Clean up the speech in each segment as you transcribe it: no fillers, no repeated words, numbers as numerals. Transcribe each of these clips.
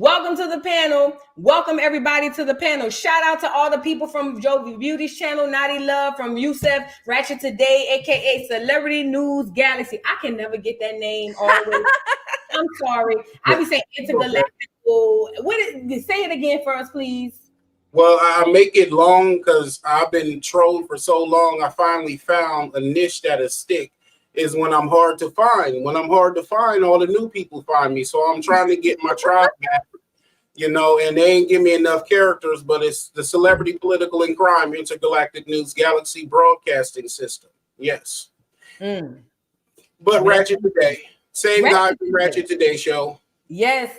Welcome to the panel. Welcome everybody to the panel. Shout out to all the people from Jovi Beauty's channel, Knotty Love, from Yusef, Ratchet Today, aka Celebrity News Galaxy. I can never get that name always. I'm sorry. I be saying intergalactical. Say it again for us, please. Well, I make it long because I've been trolled for so long. I finally found a niche that'll stick. Is when I'm hard to find. When I'm hard to find, all the new people find me. So I'm trying to get my tribe back, and they ain't give me enough characters, but it's the Celebrity Political and Crime Intergalactic News Galaxy Broadcasting System. Yes. But Ratchet Today. Same guy from Ratchet Today show. Yes.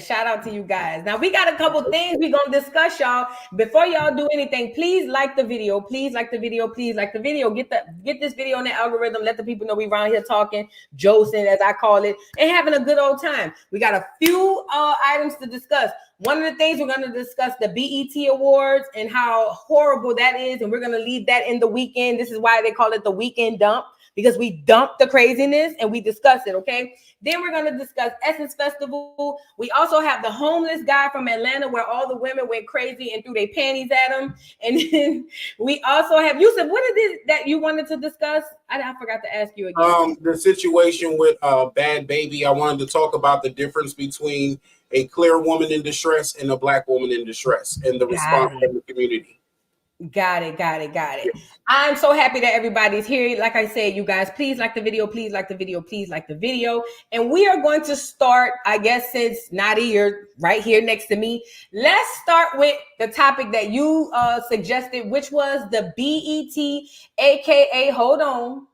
Shout out to you guys. Now we got a couple things we're gonna discuss, y'all. Before y'all do anything, please like the video. Please like the video. Please like the video. Get this video on the algorithm. Let the people know we around here talking, Josing as I call it, and having a good old time. We got a few items to discuss. One of the things we're going to discuss the BET Awards and how horrible that is, and we're going to leave that in the weekend. This is why they call it the weekend dump, because we dump the craziness and we discuss it, okay? Then we're going to discuss Essence Festival. We also have the homeless guy from Atlanta where all the women went crazy and threw their panties at him. And then we also have, Yusef, what is it that you wanted to discuss? I forgot to ask you again. The situation with Bhad Bhabie. I wanted to talk about the difference between a clear woman in distress and a black woman in distress and the response from the community. Got it. I'm so happy that everybody's here. Like I said, you guys, please like the video. Please like the video. Please like the video. And we are going to start, I guess, since Knotty, you're right here next to me. Let's start with the topic that you suggested, which was the BET, aka, hold on.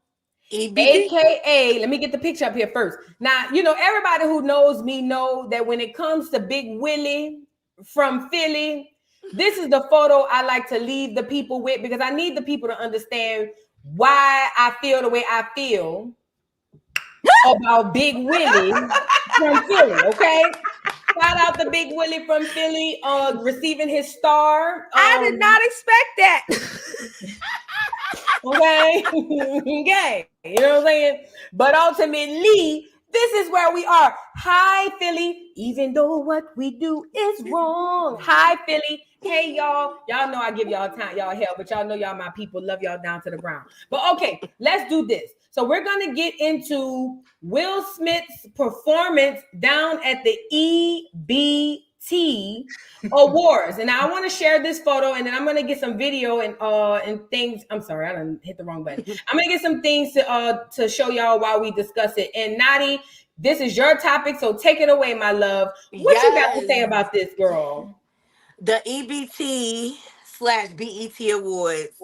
AKA, let me get the picture up here first. Now, everybody who knows me know that when it comes to Big Willie from Philly, this is the photo I like to leave the people with, because I need the people to understand why I feel the way I feel about Big Willie from Philly, okay? Shout out to Big Willie from Philly receiving his star. I did not expect that. Okay. Okay. You know what I'm saying? But ultimately, this is where we are. Hi, Philly. Even though what we do is wrong. Hi, Philly. Hey, y'all. Y'all know I give y'all time, y'all help, but y'all know y'all my people. Love y'all down to the ground. But okay, let's do this. So we're going to get into Will Smith's performance down at the EBT Awards. And I want to share this photo, and then I'm going to get some video and things. I'm sorry, I done hit the wrong button. I'm going to get some things to show y'all while we discuss it. And Knotty, this is your topic, so take it away, my love. What you got to say about this, girl? The EBT/BET Awards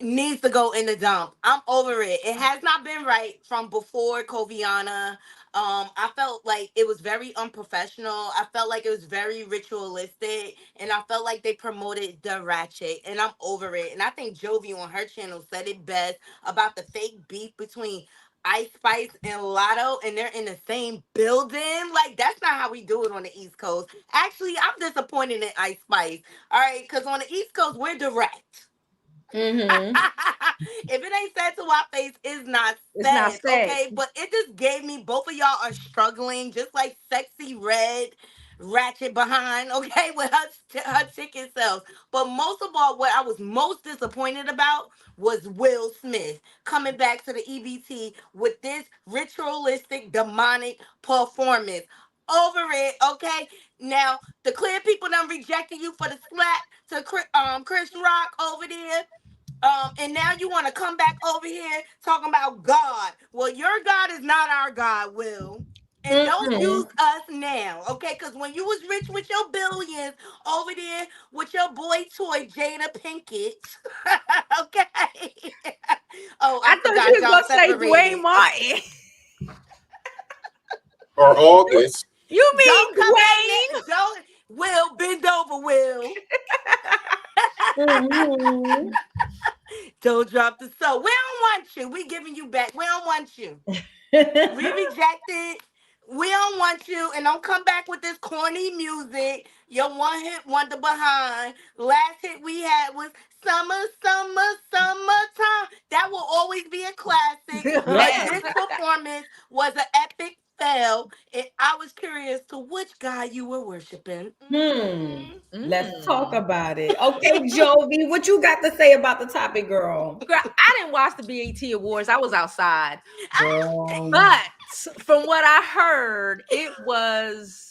needs to go in the dump. I'm over it. It has not been right from before Koviana. I felt like it was very unprofessional. I felt like it was very ritualistic, and I felt like they promoted the ratchet, and I'm over it. And I think Jovi on her channel said it best about the fake beef between Ice Spice and Lotto, and they're in the same building. Like, that's not how we do it on the East Coast. Actually, I'm disappointed in Ice Spice. All right, because on the East Coast, we're direct. Mm-hmm. If it ain't said to our face, it's not said. Okay, but it just gave me, both of y'all are struggling, just like Sexy Red ratchet behind, okay, with her chicken self. But most of all, what I was most disappointed about was Will Smith coming back to the EBT with this ritualistic, demonic performance. Over it, okay? Now, the clear people done rejected you for the slap to Chris Rock over there. And now you want to come back over here talking about God. Well, your God is not our God, Will. And don't use us now, okay? Because when you was rich with your billions over there with your boy toy, Jada Pinkett, okay? Oh, I thought you was going to say Dwayne Martin. Or August. You mean Dwayne? Don't, Will, bend over, Will. Don't drop the soap. We don't want you. We giving you back. We don't want you. We rejected. We don't want you. And don't come back with this corny music. Your one-hit wonder behind. Last hit we had was Summer, Summertime. That will always be a classic. But this performance was an epic fell, I was curious to which God you were worshiping. Let's talk about it. Okay, Jovi, what you got to say about the topic, girl? Girl, I didn't watch the BET Awards. I was outside. Girl. But from what I heard, it was.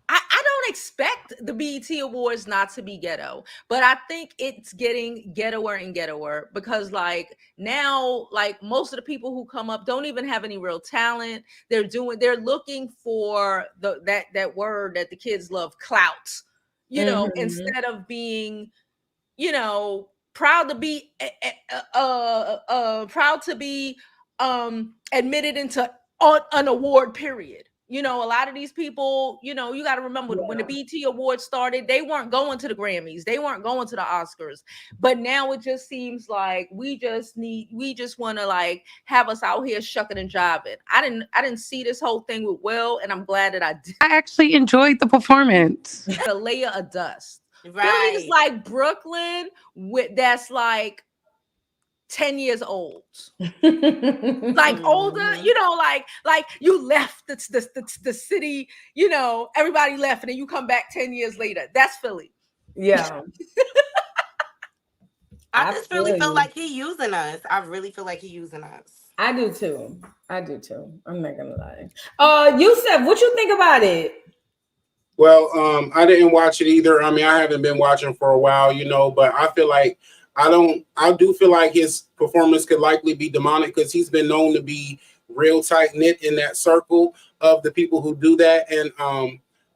I don't expect the BET Awards not to be ghetto, but I think it's getting ghettoer and ghettoer because, like, now, like, most of the people who come up don't even have any real talent. They're looking for that word that the kids love, clout, instead of being, proud to be admitted into an award period. A lot of these people, you got to remember when the BET Awards started, they weren't going to the Grammys, they weren't going to the Oscars, but now it just seems like we just want to, like, have us out here shucking and jiving. I didn't see this whole thing with Will, and I'm glad that I did. I actually enjoyed the performance. A layer of dust. Right. Philly's like Brooklyn that's like 10 years old, like older, like you left the city, everybody left, and then you come back 10 years later. That's Philly. Yeah. I just really feel like he using us. I really feel like he using us. I do too. I'm not gonna lie. Yusef, what you think about it? Well, I didn't watch it either. I mean, I haven't been watching for a while, but I feel like I do feel like his performance could likely be demonic because he's been known to be real tight knit in that circle of the people who do that. And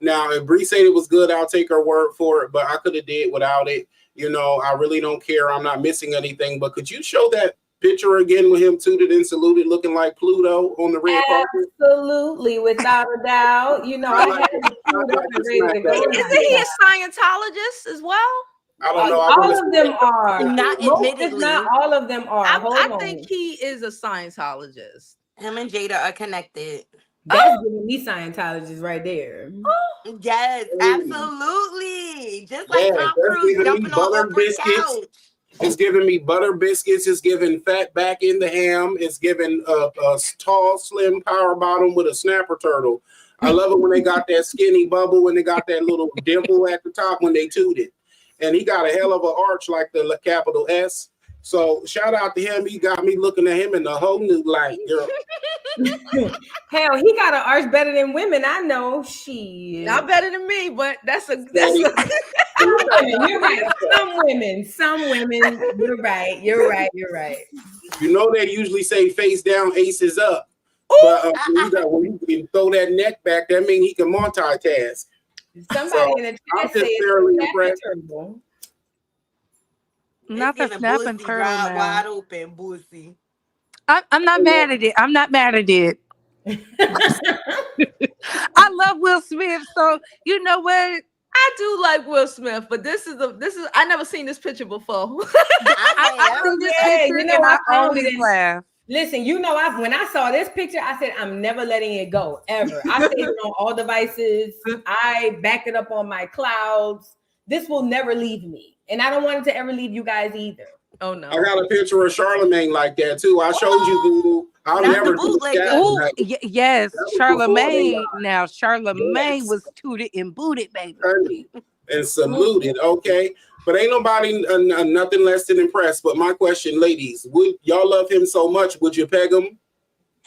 now if Bree said it was good, I'll take her word for it, but I could have did without it. I really don't care. I'm not missing anything, but could you show that picture again with him tooted and saluted looking like Pluto on the red carpet? Absolutely, without a doubt. I had to Isn't he a Scientologist as well? I don't know. All of them are. Not admittedly. Not all of them are. I think he is a Scientologist. Him and Jada are connected. That's giving me Scientologists right there. Yes, absolutely. Just like Tom Cruise jumping on Oprah's couch. It's giving me butter biscuits. It's giving fat back in the ham. It's giving a tall, slim power bottom with a snapper turtle. I love it when they got that skinny bubble, when they got that little dimple at the top when they tooted. And he got a hell of an arch like the capital S. So shout out to him. He got me looking at him in a whole new light, girl. Hell, he got an arch better than women. I know. Shit. Not better than me, but that's Some women, you're right. Some women. You're right. They usually say face down, aces up. But when you can throw that neck back, that means he can multitask. Somebody in the chat said it's not the snap and turtle now. Wide open, bussy. I'm not mad at it. I'm not mad at it. I love Will Smith, so you know what? I do like Will Smith, but this is I never seen this picture before. I seen this picture and I always laugh. Listen, when I saw this picture, I said, I'm never letting it go, ever. I saved it on all devices. I backed it up on my clouds. This will never leave me. And I don't want it to ever leave you guys either. Oh, no. I got a picture of Charlemagne like that, too. I showed you, Voodoo. I'll never do that. Yes, Charlemagne. Now, Charlemagne was tooted and booted, baby. And saluted, okay? But ain't nobody nothing less than impressed. But my question, ladies, would y'all love him so much? Would you peg him?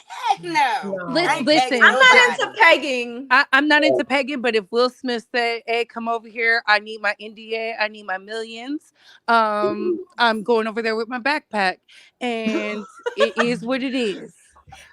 Heck no. Listen, I'm not into pegging. I'm not into pegging, but if Will Smith said, hey, come over here, I need my NDA, I need my millions, I'm going over there with my backpack. And it is what it is.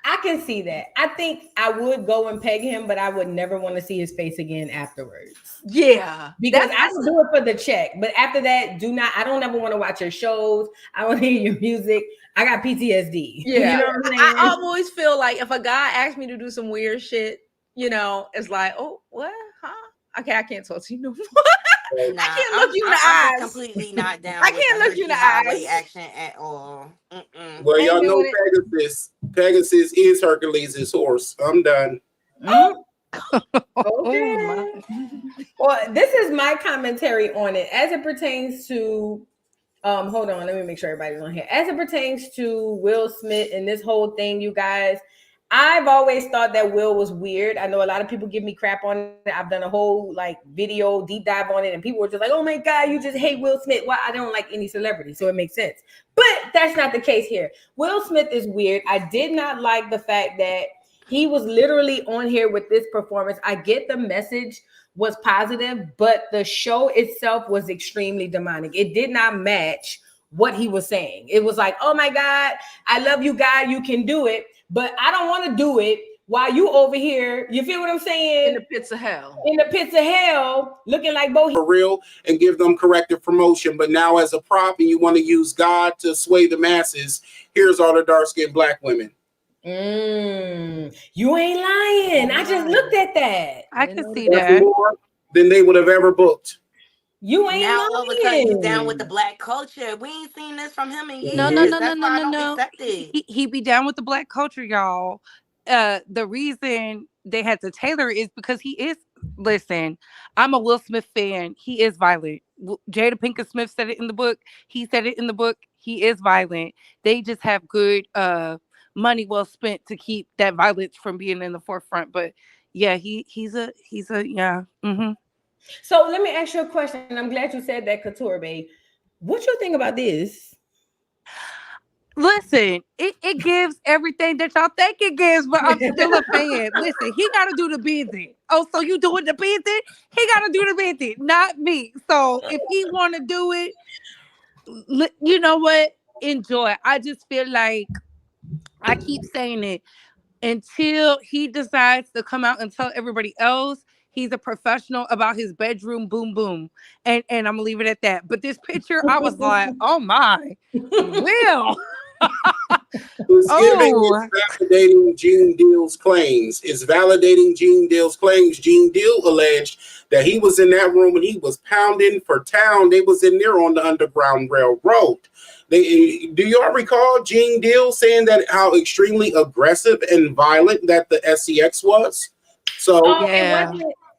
I can see that. I think I would go and peg him, but I would never want to see his face again afterwards. Yeah. Because I would do it for the check. But after that, I don't ever want to watch your shows. I want to hear your music. I got PTSD. Yeah. You know what I'm saying? I always feel like if a guy asks me to do some weird shit, it's like, oh, what? Huh? Okay, I can't talk to you no more. Nah, I can't look you in the I'm eyes. Completely not down. I can't look you in the eyes. Action at all. Well, y'all know Pegasus. Pegasus is Hercules' horse. I'm done. Okay. Well, this is my commentary on it as it pertains to. Hold on, let me make sure everybody's on here. As it pertains to Will Smith and this whole thing, you guys, I've always thought that Will was weird. I know a lot of people give me crap on it. I've done a whole like video deep dive on it, and people were just like, "Oh my God, you just hate Will Smith." Well, I don't like any celebrity, so it makes sense. But that's not the case here. Will Smith is weird. I did not like the fact that he was literally on here with this performance. I get the message was positive, but the show itself was extremely demonic. It did not match what he was saying. It was like, "Oh my God, I love you, God, you can do it. But I don't want to do it while you over here." You feel what I'm saying? In the pits of hell. In the pits of hell, looking like Bo. For real, and give them corrective promotion. But now as a prop and you want to use God to sway the masses, here's all the dark-skinned black women. You ain't lying. I just looked at that. I can see That's that. more than they would have ever booked. You ain't Now lying. all of a sudden he's down with the black culture. We ain't seen this from him in years. No. That's why I don't accept it. He be down with the black culture, y'all. The reason they had to tailor it is because he is. Listen, I'm a Will Smith fan. He is violent. Jada Pinkett Smith said it in the book. He said it in the book. He is violent. They just have good money well spent to keep that violence from being in the forefront. But yeah, he's a yeah. Mm-hmm. So let me ask you a question. I'm glad you said that, Couture, babe. What you think about this? Listen, it gives everything that y'all think it gives, but I'm still a fan. Listen, he got to do the bending. Oh, so you doing the bending? He got to do the bending, not me. So if he want to do it, you know what? Enjoy. I just feel like, I keep saying it, until he decides to come out and tell everybody else he's a professional about his bedroom boom boom. And I'm gonna leave it at that. But this picture, I was like, oh my, Will. It's validating Gene Deal's claims. It's validating Gene Deal's claims. Gene Deal alleged that he was in that room and he was pounding for town. They was in there on the Underground Railroad. Do y'all recall Gene Deal saying that how extremely aggressive and violent that the SCX was? So yeah.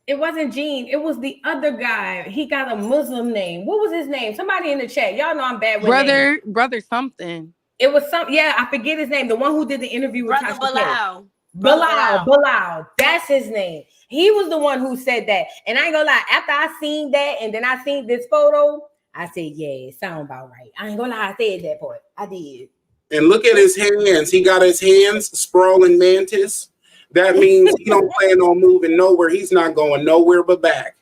It wasn't Gene. It was the other guy. He got a Muslim name. What was his name? Somebody in the chat. Y'all know I'm bad with names. Brother something. It was yeah, I forget his name. The one who did the interview with Brother Bilal. Bilal. That's his name. He was the one who said that. And I ain't gonna lie, after I seen that and then I seen this photo, I said, yeah, it sound about right. I ain't gonna lie, I said that part. I did. And look at his hands. He got his hands sprawling mantis. That means he don't plan on moving nowhere. He's not going nowhere but back.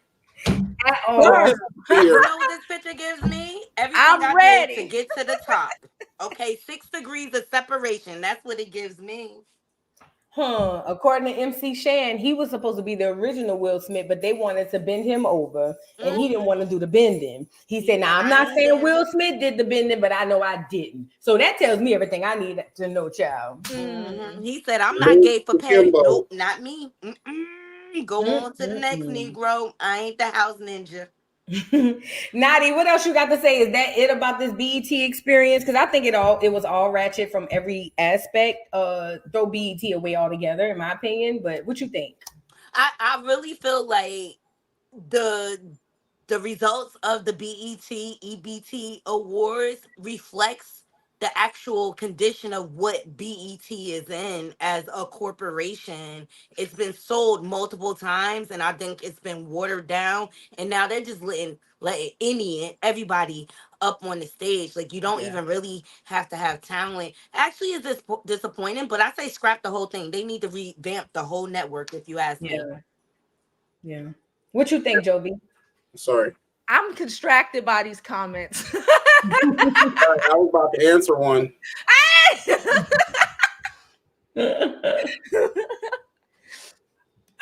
At all. You know what this picture gives me? Everything I'm ready to get to the top. Okay, 6 degrees of separation. That's what it gives me. According to MC Shan, he was supposed to be the original Will Smith, but they wanted to bend him over, and he didn't want to do the bending. He said, "Now I'm not saying Will Smith did the bending, but I know I didn't." So that tells me everything I need to know, child. He said, "I'm not gay for pay." Nope, not me. Go on to the next Negro. I ain't the house ninja. Knotty, what else you got to say? Is that it about this BET experience? Because I think it was all ratchet from every aspect. Throw BET away altogether, in my opinion. But what you think? I really feel like the results of the EBT awards reflects the actual condition of what BET is in as a corporation. It's been sold multiple times, and I think it's been watered down. And now they're just letting everybody up on the stage. Like, you don't even really have to have talent. Actually, is this disappointing? But I say scrap the whole thing. They need to revamp the whole network, if you ask me. Yeah. What you think, Jovi? Sorry. I'm distracted by these comments. I was about to answer one.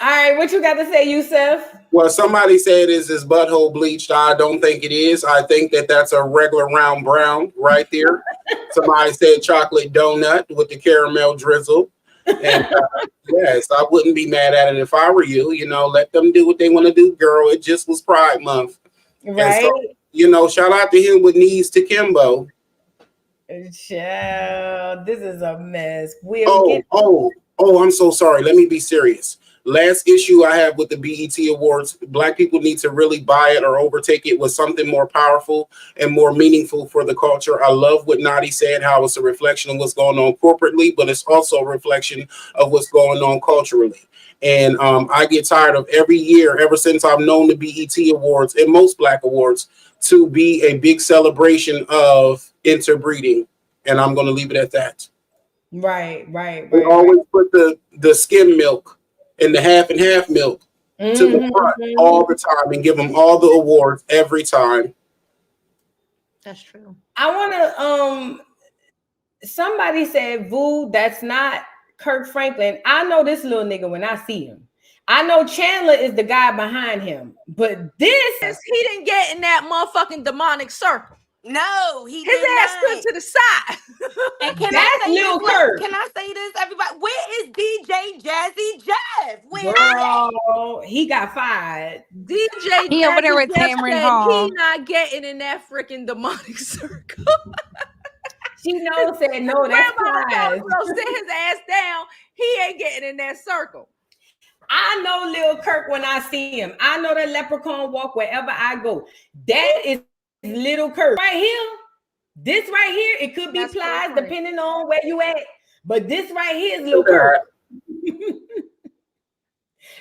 All right, what you got to say, Yusef? Well, somebody said, is his butthole bleached? I don't think it is. I think that's a regular round brown right there. Somebody said chocolate donut with the caramel drizzle. And yes, I wouldn't be mad at it if I were you. You know, let them do what they want to do, girl. It just was Pride Month. Right. So, shout out to him with knees to Kimbo. Child, this is a mess. I'm so sorry. Let me be serious. Last issue I have with the BET Awards, Black people need to really buy it or overtake it with something more powerful and more meaningful for the culture. I love what Knotty said, how it's a reflection of what's going on corporately, but it's also a reflection of what's going on culturally. And I get tired of every year, ever since I've known the BET Awards and most Black awards, to be a big celebration of interbreeding. And I'm going to leave it at that. Right. We always put the skim milk and the half and half milk to the front all the time and give them all the awards every time. That's true. I want to somebody said, Voo, that's not Kirk Franklin. I know this little nigga when I see him. I know Chandler is the guy behind him, but this He didn't get in that motherfucking demonic circle. No, His ass stood to the side. And can That's I say Lil this? Kirk. Can I say this, everybody? Where is DJ Jazzy Jeff? Where girl, he got fired. DJ He over there with Jeff Tamron said Hall. he not getting in that freaking demonic circle. She knows said no, that's Grandma fine. sit his ass down. He ain't getting in that circle. I know Lil Kirk when I see him. I know that leprechaun walk wherever I go. That is Little Kirk right here. This right here, it could be Plies depending on where you at. But this right here is Lil Kirk.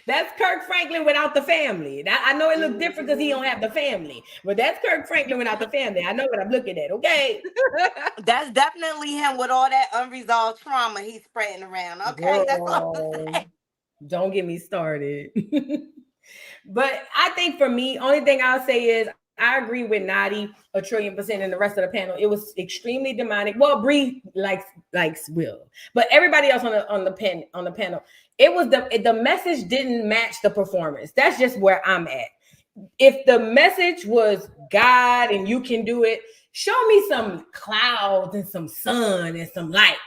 That's Kirk Franklin without the family. I know it looks different because he don't have the family, but that's Kirk Franklin without the family. I know what I'm looking at. Okay, That's definitely him with all that unresolved trauma he's spreading around. Okay, that's all I'm saying. Don't get me started. But I think for me, only thing I'll say is I agree with Knotty 1,000,000,000% and the rest of the panel. It was extremely demonic. Well, Bree likes Will, but everybody else on the panel, it was the message didn't match the performance. That's just where I'm at. If the message was God and you can do it, show me some clouds and some sun and some light.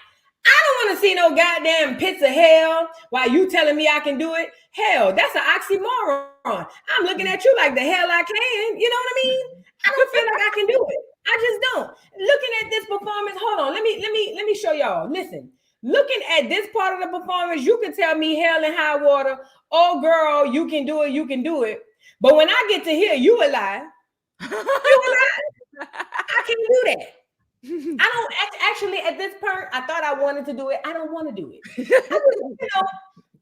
I don't want to see no goddamn pits of hell while you telling me I can do it. Hell, that's an oxymoron. I'm looking at you like the hell I can. You know what I mean? I don't feel like I can do it. I just don't. Looking at this performance, hold on. Let me show y'all. Listen, looking at this part of the performance, you can tell me hell and high water. Oh, girl, you can do it. You can do it. But when I get to here, you a lie. You a lie. I can't do that. I don't actually at this part. I thought I wanted to do it. I don't want to do it.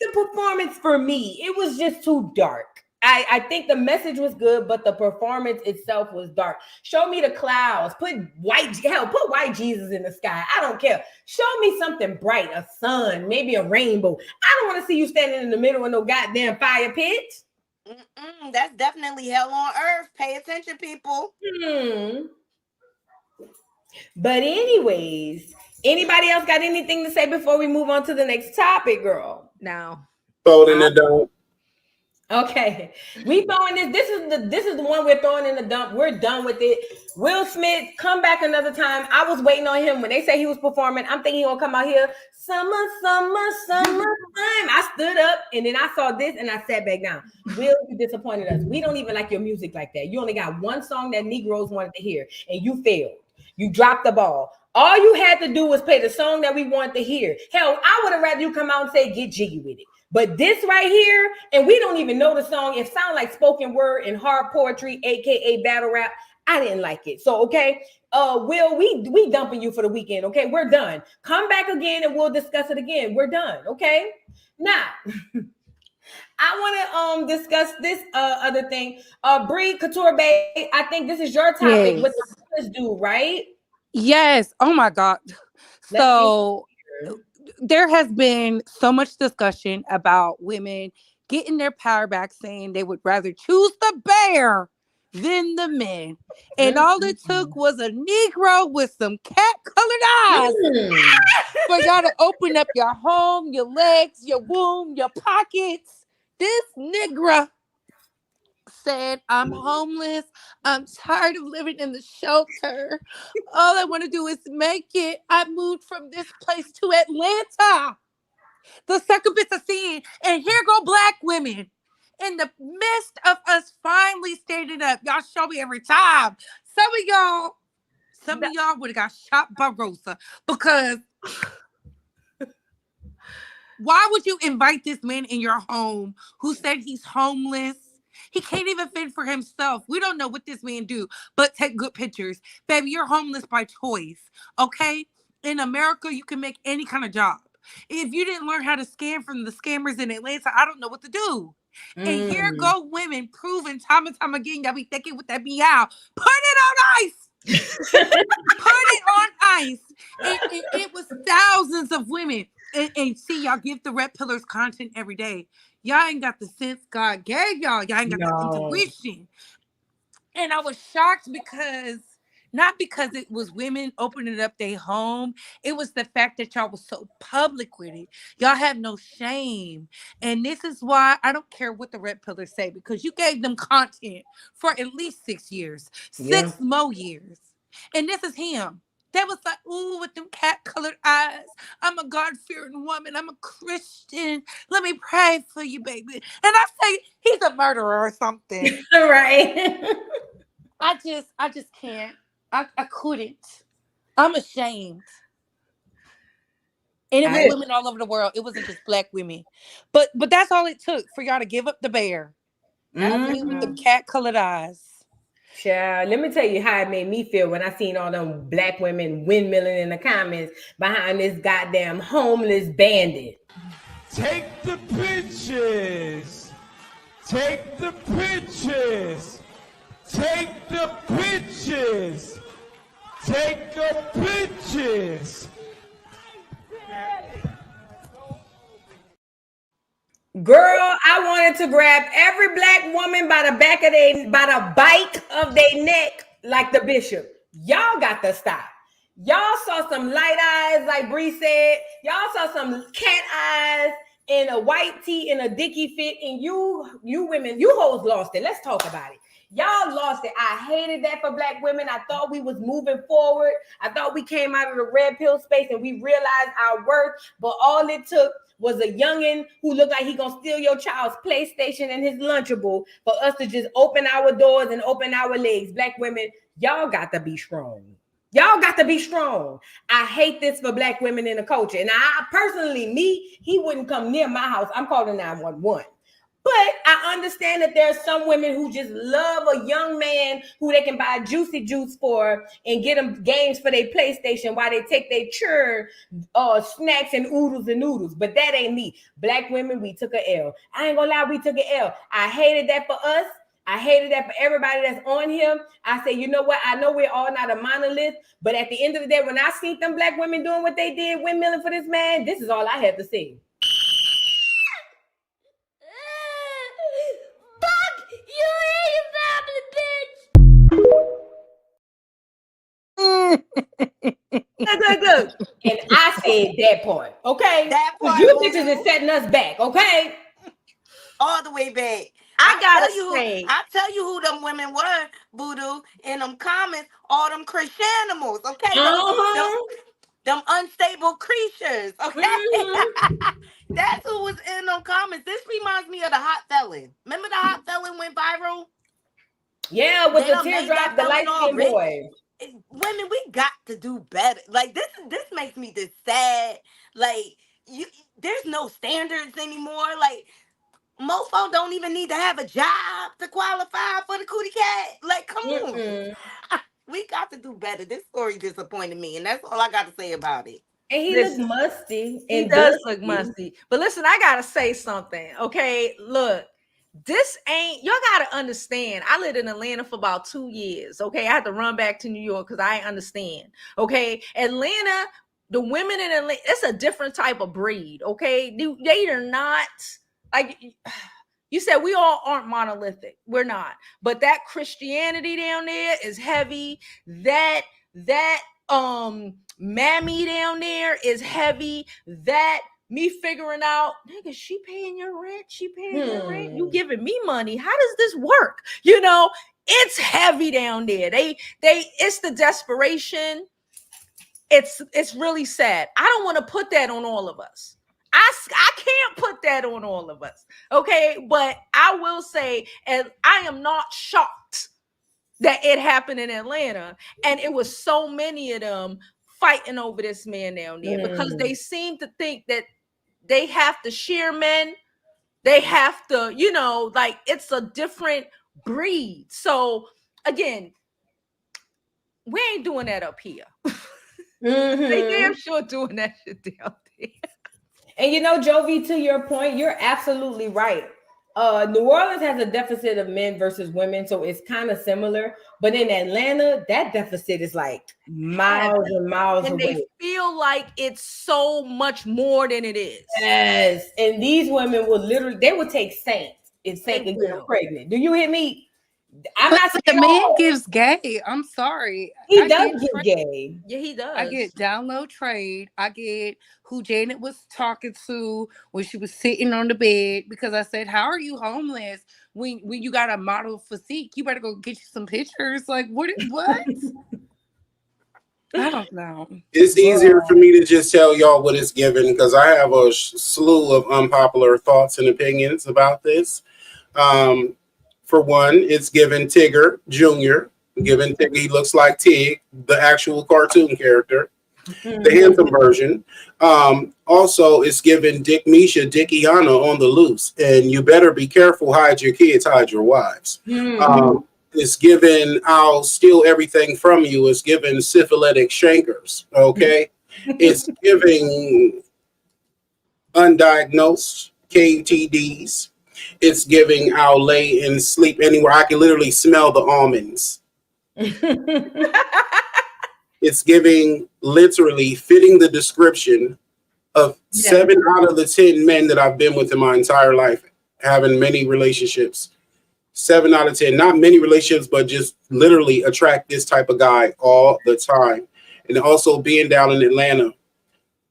The performance for me, it was just too dark. I think the message was good, but the performance itself was dark. Show me the clouds. Put white Jesus in the sky. I don't care. Show me something bright, a sun, maybe a rainbow. I don't want to see you standing in the middle of no goddamn fire pit. That's definitely hell on earth. Pay attention, people. But anyways, anybody else got anything to say before we move on to the next topic, girl? No. Throwing in the dump. Okay, we throwing this. This is the one we're throwing in the dump. We're done with it. Will Smith, come back another time. I was waiting on him when they say he was performing. I'm thinking he'll come out here. Summertime. I stood up and then I saw this and I sat back down. Will, you disappointed us. We don't even like your music like that. You only got one song that Negroes wanted to hear, and you failed. You dropped the ball. All you had to do was play the song that we wanted to hear. Hell, I would have rather you come out and say, get jiggy with it. But this right here, and we don't even know the song. It sounds like spoken word and hard poetry, aka battle rap. I didn't like it. So, okay, Will, we dumping you for the weekend. Okay, we're done. Come back again and we'll discuss it again. We're done. Okay. Now, I want to discuss this other thing. Bree, Couture Bay, I think this is your topic with the this dude, right? Yes. Oh my God. So there has been so much discussion about women getting their power back, saying they would rather choose the bear than the men. And all it took was a Negro with some cat-colored eyes for y'all to open up your home, your legs, your womb, your pockets. This Negro said, I'm homeless. I'm tired of living in the shelter. All I want to do is make it. I moved from this place to Atlanta, the succubus of sin. And here go Black women in the midst of us finally standing up. Y'all show me every time. Some of y'all would have got shot by Rosa because Why would you invite this man in your home who said he's homeless? He can't even fend for himself. We don't know what this man do, but take good pictures. Baby, you're homeless by choice, okay? In America, you can make any kind of job. If you didn't learn how to scam from the scammers in Atlanta, I don't know what to do. And here go women proving time and time again, y'all be thinking with that meow. Put it on ice. Put it on ice. It was thousands of women. And see, y'all give the red pillars content every day. Y'all ain't got the sense God gave y'all. Y'all ain't got the intuition. And I was shocked because, not because it was women opening up their home, it was the fact that y'all was so public with it. Y'all have no shame. And this is why I don't care what the red pillars say, because you gave them content for at least 6 years, 6 more years. And this is him. That was like, ooh, with them cat-colored eyes. I'm a God-fearing woman. I'm a Christian. Let me pray for you, baby. And I say he's a murderer or something. Right. I just can't. I couldn't. I'm ashamed. And it was women all over the world. It wasn't just black women. But that's all it took for y'all to give up the bear. With them cat-colored eyes. Child, let me tell you how it made me feel when I seen all them black women windmilling in the comments behind this goddamn homeless bandit. Take the pictures. Take the pictures. Take the pictures. Take the pictures. Girl, I wanted to grab every black woman by the bike of their neck like the bishop. Y'all got to stop. Y'all saw some light eyes, like Bree said. Y'all saw some cat eyes in a white tee and a dicky fit, and you women, you hoes lost it. Let's talk about it. Y'all lost it. I hated that for black women. I thought we was moving forward. I thought we came out of the red pill space and we realized our worth, but all it took was a youngin' who looked like he gonna steal your child's PlayStation and his Lunchable for us to just open our doors and open our legs. Black women, y'all got to be strong. Y'all got to be strong. I hate this for black women in the culture. And I personally, he wouldn't come near my house. I'm calling 911. But I understand that there are some women who just love a young man who they can buy juicy juice for and get them games for their PlayStation while they take their churn snacks and oodles and noodles. But that ain't me. Black women, we took a L. I ain't gonna lie, we took an L. I hated that for us. I hated that for everybody that's on here. I say, you know what? I know we're all not a monolith, but at the end of the day, when I seen them black women doing what they did, windmilling for this man, this is all I had to say. Look. And I said that part, okay? That part. You bitches is setting us back, okay? All the way back. I tell you who them women were, Voodoo, in them comments, all them Christianimals, okay? Them unstable creatures, okay? That's who was in them comments. This reminds me of the hot felon. Remember the hot felon went viral? Yeah, with the teardrop, the light-skinned boy. Women, we got to do better. Like this makes me just sad. Like there's no standards anymore. Like most folks don't even need to have a job to qualify for the cootie cat. Like, come on. We got to do better. This story disappointed me, and that's all I got to say about it. And he looks musty. He does look musty. But listen, I gotta say something. Okay, look. This ain't, y'all gotta understand. I lived in Atlanta for about 2 years. Okay, I had to run back to New York because I understand. Okay, Atlanta, the women in Atlanta, it's a different type of breed. Okay, they are not like you said. We all aren't monolithic. We're not. But that Christianity down there is heavy. That mammy down there is heavy. That me figuring out, nigga, she paying your rent, she paying your rent, you giving me money. How does this work? You know, it's heavy down there. It's the desperation. It's really sad. I don't want to put that on all of us. I can't put that on all of us. Okay, but I will say, and I am not shocked that it happened in Atlanta, and it was so many of them fighting over this man down there because they seem to think that they have to shear men. They have to, you know, like it's a different breed. So again, we ain't doing that up here. They damn sure doing that shit down there. And you know, Jovi, to your point, you're absolutely right. New Orleans has a deficit of men versus women, so it's kind of similar. But in Atlanta, that deficit is like miles and miles and away. They feel like it's so much more than it is. Yes, and these women will literally, they will take Saints if Saint can get them pregnant. Do you hear me? I'm not saying the man gives gay. I'm sorry. He does get gay. Yeah, he does. I get download trade. I get who Janet was talking to when she was sitting on the bed because I said, "How are you homeless when you got a model physique? You better go get you some pictures." Like what? I don't know. It's easier for me to just tell y'all what it's given because I have a slew of unpopular thoughts and opinions about this. For one, it's given Tigger Jr. Given Tigger, he looks like Tig, the actual cartoon character, the handsome version. Also, it's given Dick Misha, Dickiana on the loose. And you better be careful, hide your kids, hide your wives. It's given I'll steal everything from you. It's given syphilitic shankers. Okay. It's giving undiagnosed KTDs. It's giving I'll lay and sleep anywhere. I can literally smell the almonds. It's giving literally fitting the description of 7 out of the 10 men that I've been with in my entire life, having many relationships. 7 out of 10, not many relationships, but just literally attract this type of guy all the time. And also being down in Atlanta,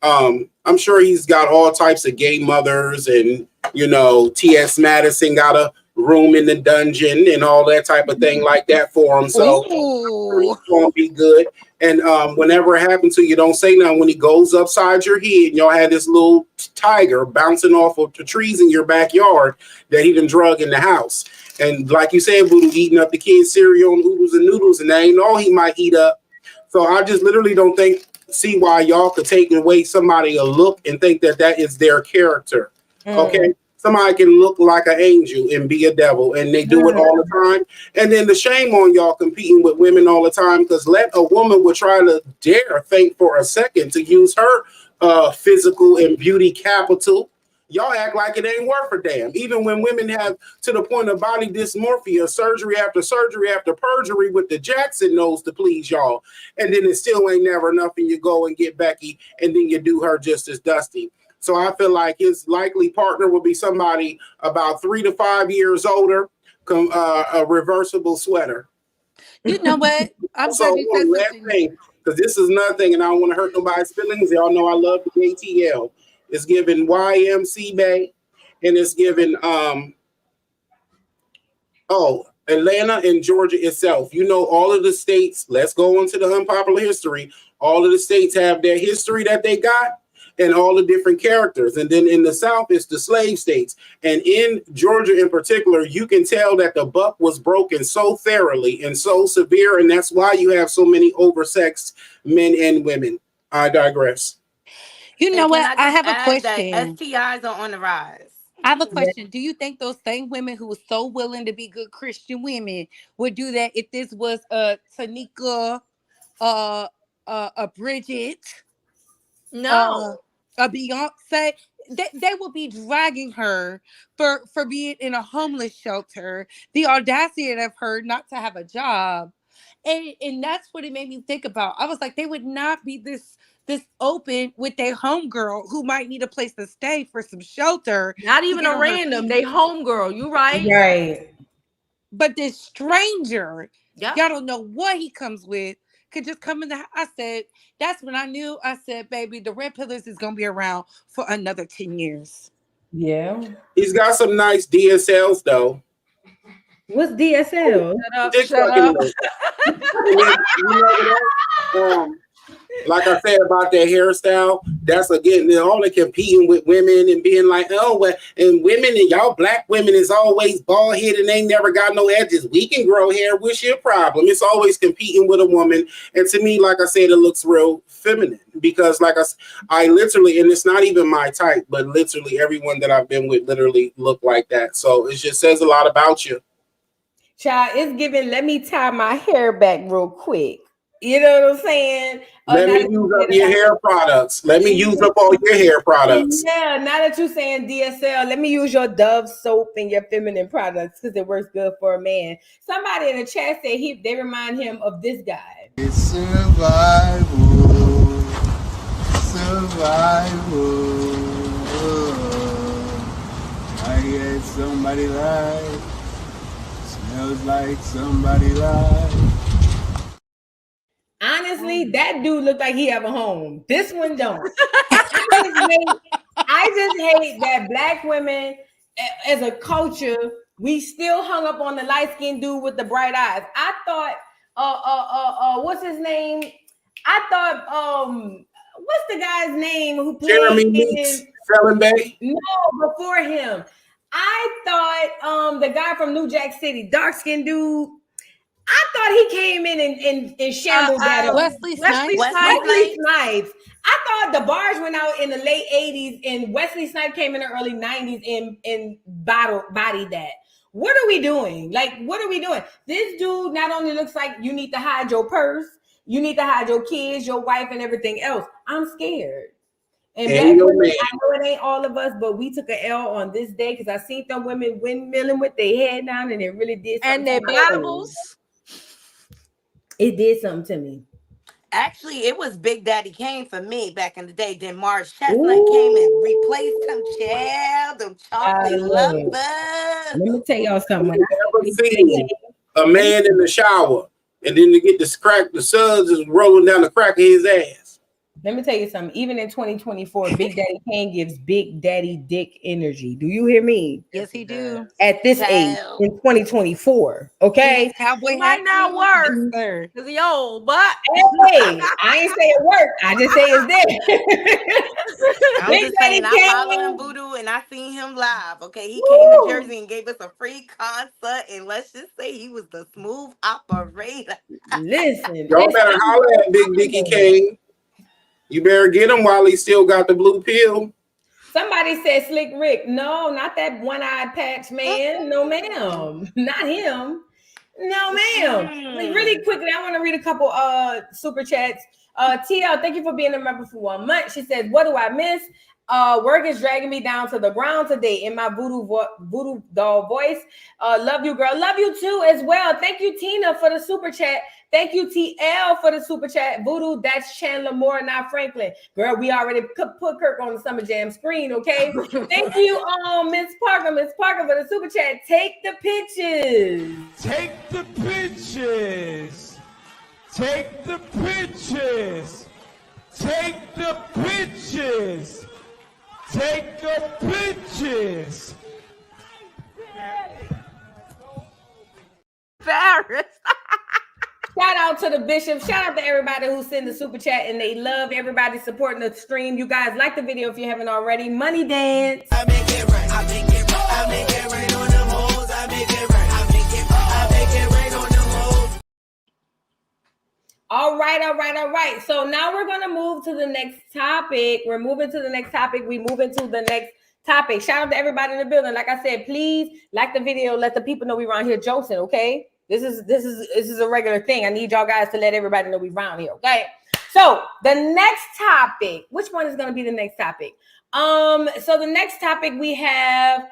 I'm sure he's got all types of gay mothers and, you know, T.S. Madison got a room in the dungeon and all that type of thing like that for him. So he's going to be good. And whenever it happens to you, don't say nothing. When he goes upside your head and y'all had this little tiger bouncing off of the trees in your backyard that he done drug in the house. And like you said, Voodoo eating up the kids' cereal and oodles and noodles, and that ain't all he might eat up. So I just literally don't see why y'all could take away somebody a look and think that that is their character. Okay. Somebody can look like an angel and be a devil, and they do it all the time. And then the shame on y'all competing with women all the time, because let a woman would try to dare think for a second to use her physical and beauty capital. Y'all act like it ain't worth a damn. Even when women have to the point of body dysmorphia, surgery after perjury with the Jackson nose to please y'all. And then it still ain't never enough, and you go and get Becky, and then you do her just as dusty. So I feel like his likely partner will be somebody about 3 to 5 years older, a reversible sweater. You know what? I'm so one last thing, because this is nothing, and I don't want to hurt nobody's feelings. Y'all know I love the ATL. It's given YMC Bay, and it's given Atlanta and Georgia itself. You know, all of the states, let's go into the unpopular history. All of the states have their history that they got and all the different characters. And then in the South, it's the slave states. And in Georgia in particular, you can tell that the buck was broken so thoroughly and so severe. And that's why you have so many oversexed men and women. I digress. You know what? I have a question. STIs are on the rise. I have a question. Do you think those same women who were so willing to be good Christian women would do that if this was a Tanika, a Bridget, no, a Beyonce? They will be dragging her for being in a homeless shelter. The audacity of her not to have a job. And that's what it made me think about. I was like, they would not be this open with their homegirl who might need a place to stay for some shelter. Not even a random, they homegirl. You right? Right. But this stranger, y'all don't know what he comes with, could just come in the house. I said, that's when I knew. I said, baby, the Red Pillars is gonna be around for another 10 years. Yeah. He's got some nice DSLs though. What's DSL? Shut up. like I said about that hairstyle, that's again, they're only competing with women and being like, oh, well, and women and y'all black women is always bald headed and they never got no edges. We can grow hair. What's your problem? It's always competing with a woman. And to me, like I said, it looks real feminine because like I literally, and it's not even my type, but literally everyone that I've been with literally look like that. So it just says a lot about you. Child, it's giving, let me tie my hair back real quick. You know what I'm saying? Let me use up your hair products. Let me use up all your hair products. Yeah, now that you're saying DSL, let me use your Dove soap and your feminine products because it works good for a man. Somebody in the chat said they remind him of this guy. It's survival. I get somebody live. Smells like somebody live. Honestly, that dude looked like he have a home. This one don't. I just hate that black women, as a culture, we still hung up on the light-skinned dude with the bright eyes. I thought, what's his name? I thought, what's the guy's name who played Jeremy Meeks, Felon Bay? No, before him. I thought the guy from New Jack City, dark-skinned dude. I thought he came in and shambled that. Wesley Snipes. Wesley Snipes. I thought the bars went out in the late 80s and Wesley Snipes came in the early 90s and bodied that. What are we doing? Like, what are we doing? This dude not only looks like you need to hide your purse, you need to hide your kids, your wife, and everything else. I'm scared. And black women, I know it ain't all of us, but we took an L on this day because I seen some women windmilling with their head down and it really did something. And their Bibles. It did something to me. Actually, it was Big Daddy Kane for me back in the day. Then Mars Chestnut came and replaced him. Child, them chocolate lovers. Let me tell y'all something. I've never seen a man in the shower and then to get this crack, the suds is rolling down the crack of his ass. Let me tell you something. Even in 2024, Big Daddy Kane gives Big Daddy dick energy. Do you hear me? Yes, he do. At this age in 2024, okay? Cowboy might not work because he old, but hey, I ain't say it work. I just say it's there. I'm just saying, I follow him, Voodoo, and I seen him live. Okay, he came to Jersey and gave us a free concert, and let's just say he was the smooth operator. Listen, y'all better holler at Big Dicky Kane. You better get him while he still got the blue pill. Somebody said Slick Rick. No, not that one-eyed patch man. No, ma'am. Not him. No, ma'am. Really quickly, I want to read a couple super chats. TL, thank you for being a member for 1 month. She said, what do I miss? Work is dragging me down to the ground today in my voodoo doll voice. Love you, girl. Love you too as well. Thank you, Tina, for the super chat. Thank you, TL, for the super chat. Voodoo, that's Chandler Moore, not Franklin. Girl, we already put Kirk on the Summer Jam screen, okay? Thank you, Miss Parker for the super chat. Take the pictures. Take the pictures. Take the pictures. Take the pictures. Take the pictures. embarrassed. Shout out to the bishop. Shout out to everybody who sent the super chat and they love everybody supporting the stream. You guys like the video if you haven't already. Money dance. I make it right. I make it right. I make it right on them hoes. I make it right. I make it right on them hoes. All right. So now we're going to move to the next topic. We're moving to the next topic. We move into the next topic. Shout out to everybody in the building. Like I said, please like the video. Let the people know we around here Joseph, okay? This is a regular thing. I need y'all guys to let everybody know we around here, okay? So the next topic, which one is going to be the next topic? So the next topic we have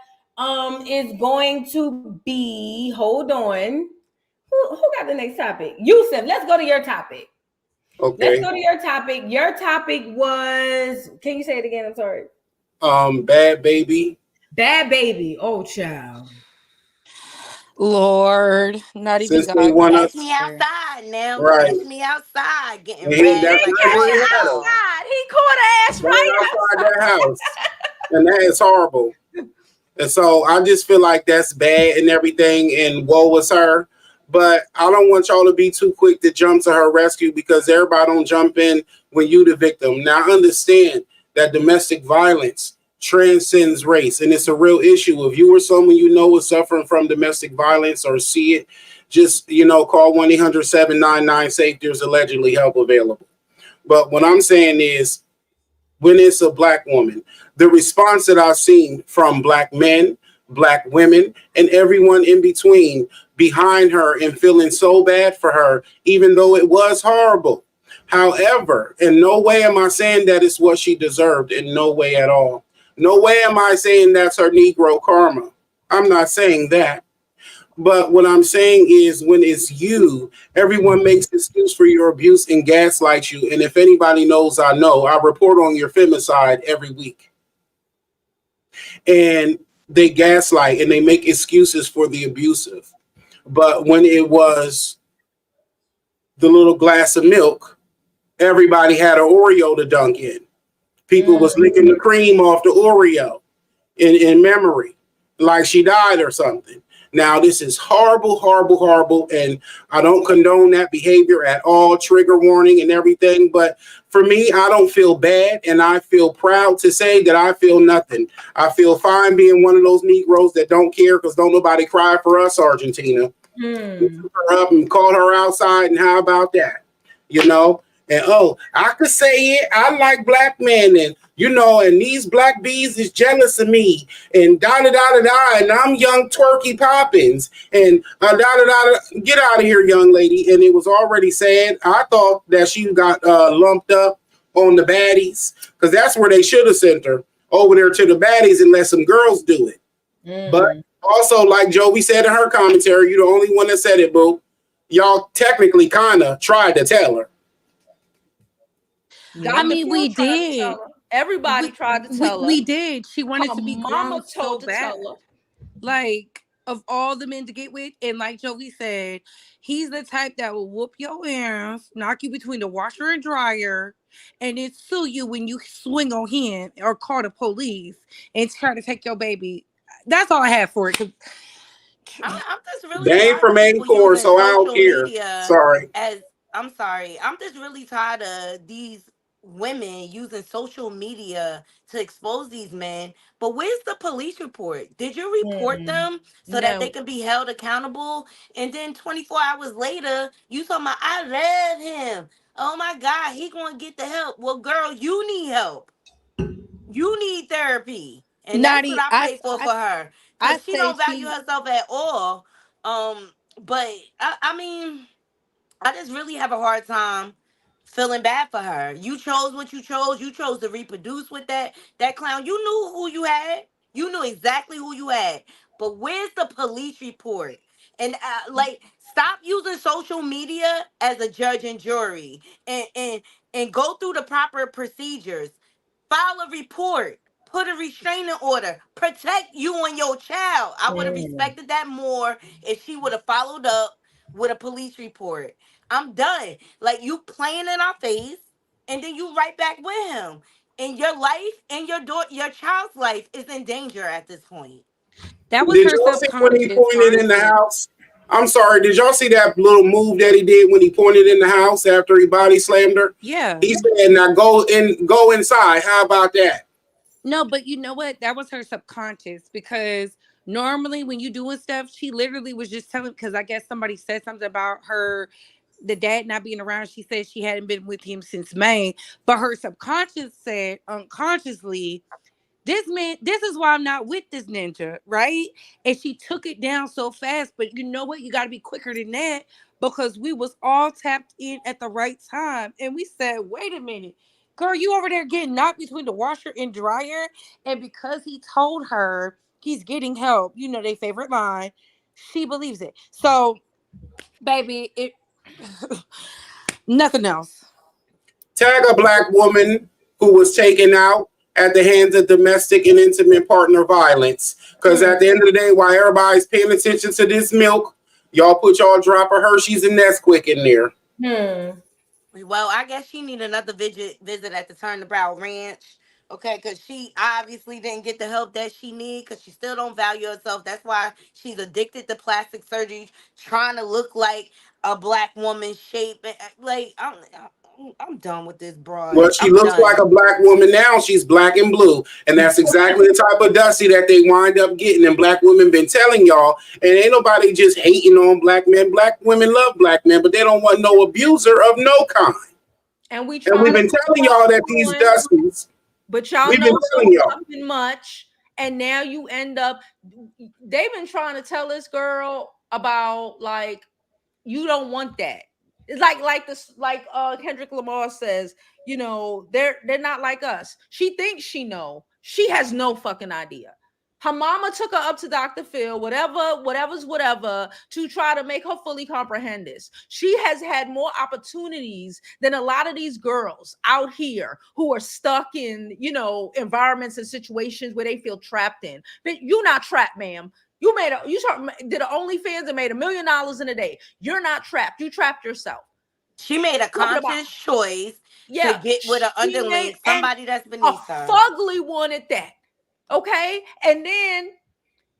is going to be, hold on. Who got the next topic? Yusef, let's go to your topic. Okay. Let's go to your topic. Your topic was, can you say it again? I'm sorry. Bhad Bhabie. Bhad Bhabie. Oh, child. Lord, not even Since they want Catch me outside now. Right. Catch me outside getting He ready. caught He ass right outside their house. And that is horrible. And so I just feel like that's bad and everything, and woe is her. But I don't want y'all to be too quick to jump to her rescue because everybody don't jump in when you the victim. Now understand that domestic violence transcends race, and it's a real issue. If you or someone you know is suffering from domestic violence or see it, just call 1-800-799-SAFE. There's allegedly help available. But what I'm saying is, when it's a black woman, the response that I've seen from black men, black women, and everyone in between behind her and feeling so bad for her, even though it was horrible. However, in no way am I saying that it's what she deserved. In no way at all. No way am I saying that's her Negro karma. I'm not saying that. But what I'm saying is, when it's you, everyone makes excuse for your abuse and gaslights you. And if anybody knows, I know, I report on your femicide every week. And they gaslight and they make excuses for the abusive. But when it was the little glass of milk, everybody had an Oreo to dunk in. People was licking the cream off the Oreo in memory, like she died or something. Now, this is horrible, horrible, horrible, and I don't condone that behavior at all, trigger warning and everything. But for me, I don't feel bad, and I feel proud to say that I feel nothing. I feel fine being one of those Negroes that don't care because don't nobody cry for us, Argentina. We took her up and called her outside, and how about that? And I could say it. I like black men, and and these black bees is jealous of me, and da da da da da. And I'm young twerky Poppins, and da da da da. Get out of here, young lady. And it was already said. I thought that she got lumped up on the baddies because that's where they should have sent her, over there to the baddies and let some girls do it. But also, like Jovi said in her commentary, you're the only one that said it, boo. Y'all technically kind of tried to tell her. I mean, we did. Everybody tried to tell her. We did. She wanted to be mama grown so bad. Like, of all the men to get with, and like Jovi said, he's the type that will whoop your ass, knock you between the washer and dryer, and then sue you when you swing on him or call the police and try to take your baby. That's all I have for it. I'm just really they ain't from Encore, so I don't care. Sorry. I'm sorry. I'm just really tired of these women using social media to expose these men. But where's the police report? Did you report them so that they can be held accountable? And then 24 hours later, you talking about, I love him. Oh my God, he gonna get the help. Well, girl, you need help. You need therapy. And that's what I pray for her. Because she don't value herself at all. But I mean, I just really have a hard time feeling bad for her. You chose what you chose. You chose to reproduce with that clown. You knew who you had. You knew exactly who you had. But where's the police report? And stop using social media as a judge and jury, and go through the proper procedures. File a report. Put a restraining order. Protect you and your child. I would have respected that more if she would have followed up with a police report. I'm done. Like, you playing in our face, and then you right back with him. And your life and your child's life is in danger at this point. That was Did y'all see when he pointed in the house? I'm sorry. Did y'all see that little move that he did when he pointed in the house after he body slammed her? Yeah. He said, "Now go inside." How about that? No, but you know what? That was her subconscious, because normally when you doing stuff, she literally was just telling, because I guess somebody said something about the dad not being around. She said she hadn't been with him since May, but her subconscious said unconsciously, this is why I'm not with this ninja, right? And she took it down so fast. But you know what? You got to be quicker than that, because we was all tapped in at the right time. And we said, wait a minute, girl, you over there getting knocked between the washer and dryer. And because he told her he's getting help, their favorite line, she believes it. So, baby, nothing else. Tag a black woman who was taken out at the hands of domestic and intimate partner violence. Because at the end of the day, while everybody's paying attention to this milk, y'all put y'all drop of Hershey's and Nesquik in there. Well, I guess she need another visit at the Turn the Brow Ranch Okay, because she obviously didn't get the help that she need because she still don't value herself. That's why she's addicted to plastic surgery, trying to look like a black woman shape. Like I'm done with this broad. Well, she I'm looks like done. a black woman now. She's black and blue. And that's exactly the type of dusty that they wind up getting. And black women been telling y'all. And ain't nobody just hating on black men. Black women love black men, but they don't want no abuser of no kind. And we've trying been to telling y'all that these dusties, but y'all we've know been telling y'all. something much. And now you end up, they've been trying to tell this girl about like, you don't want that. It's like this, like Kendrick Lamar says, you know, they're not like us. She thinks she know. She has no fucking idea. Her mama took her up to Dr. Phil, whatever's whatever, to try to make her fully comprehend this. She has had more opportunities than a lot of these girls out here who are stuck in, you know, environments and situations where they feel trapped in. But you're not trapped, ma'am. You did an OnlyFans and made $1 million in a day. You're not trapped. You trapped yourself. She made a conscious choice to get with an underling, somebody that's beneath her. Fugly wanted that. Okay. And then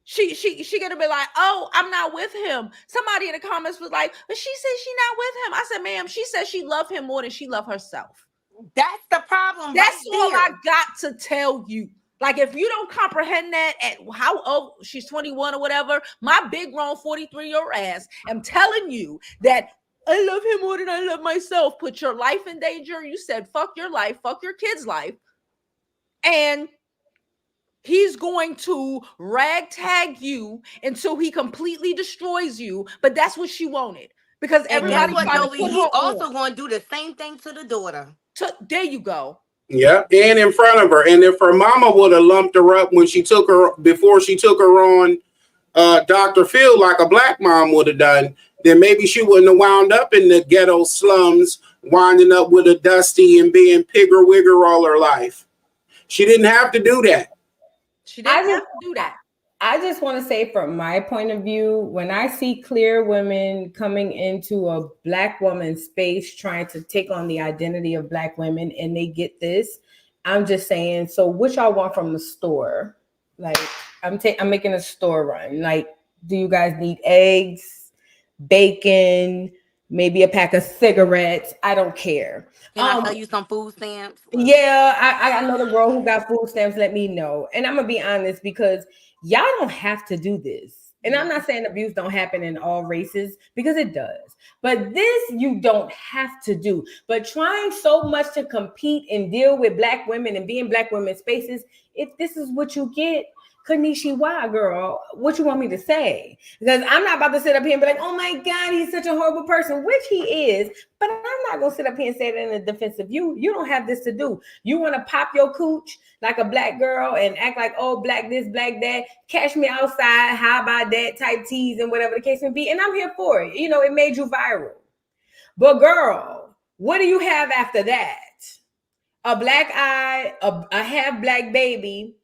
she gonna be like, oh, I'm not with him. Somebody in the comments was like, but she said she not with him. I said, ma'am, she said she loved him more than she loved herself. That's the problem. That's right all there. I got to tell you. Like, if you don't comprehend that at how old she's 21 or whatever, my big grown 43-year-old ass, I'm telling you that I love him more than I love myself. Put your life in danger. You said, fuck your life, fuck your kid's life. And he's going to ragtag you until he completely destroys you. But that's what she wanted. Because everybody what, Jovi, he also going to do the same thing to the daughter. There you go. Yeah, and in front of her. And if her mama would have lumped her up when she took her, before she took her on Dr. Phil, like a black mom would have done, then maybe she wouldn't have wound up in the ghetto slums, winding up with a dusty and being pigger wigger all her life. She didn't have to do that. She didn't have to do that. I just want to say, from my point of view, when I see clear women coming into a black woman's space trying to take on the identity of black women and they get this, I'm just saying, so what y'all want from the store? Like, I'm making a store run. Like, do you guys need eggs, bacon, maybe a pack of cigarettes? I don't care. Can I tell you some food stamps? Yeah, I know the girl who got food stamps. Let me know. And I'm gonna be honest, because y'all don't have to do this. And I'm not saying abuse don't happen in all races, because it does. But this you don't have to do. But trying so much to compete and deal with black women and be in black women's spaces, if this is what you get, Kanishi, why, girl? What you want me to say? Because I'm not about to sit up here and be like, oh my God, he's such a horrible person, which he is. But I'm not going to sit up here and say that in a defense of you. You don't have this to do. You want to pop your cooch like a black girl and act like, oh, black this, black that, catch me outside, how about that type tease and whatever the case may be. And I'm here for it. You know, it made you viral. But girl, what do you have after that? A black eye, a half black baby,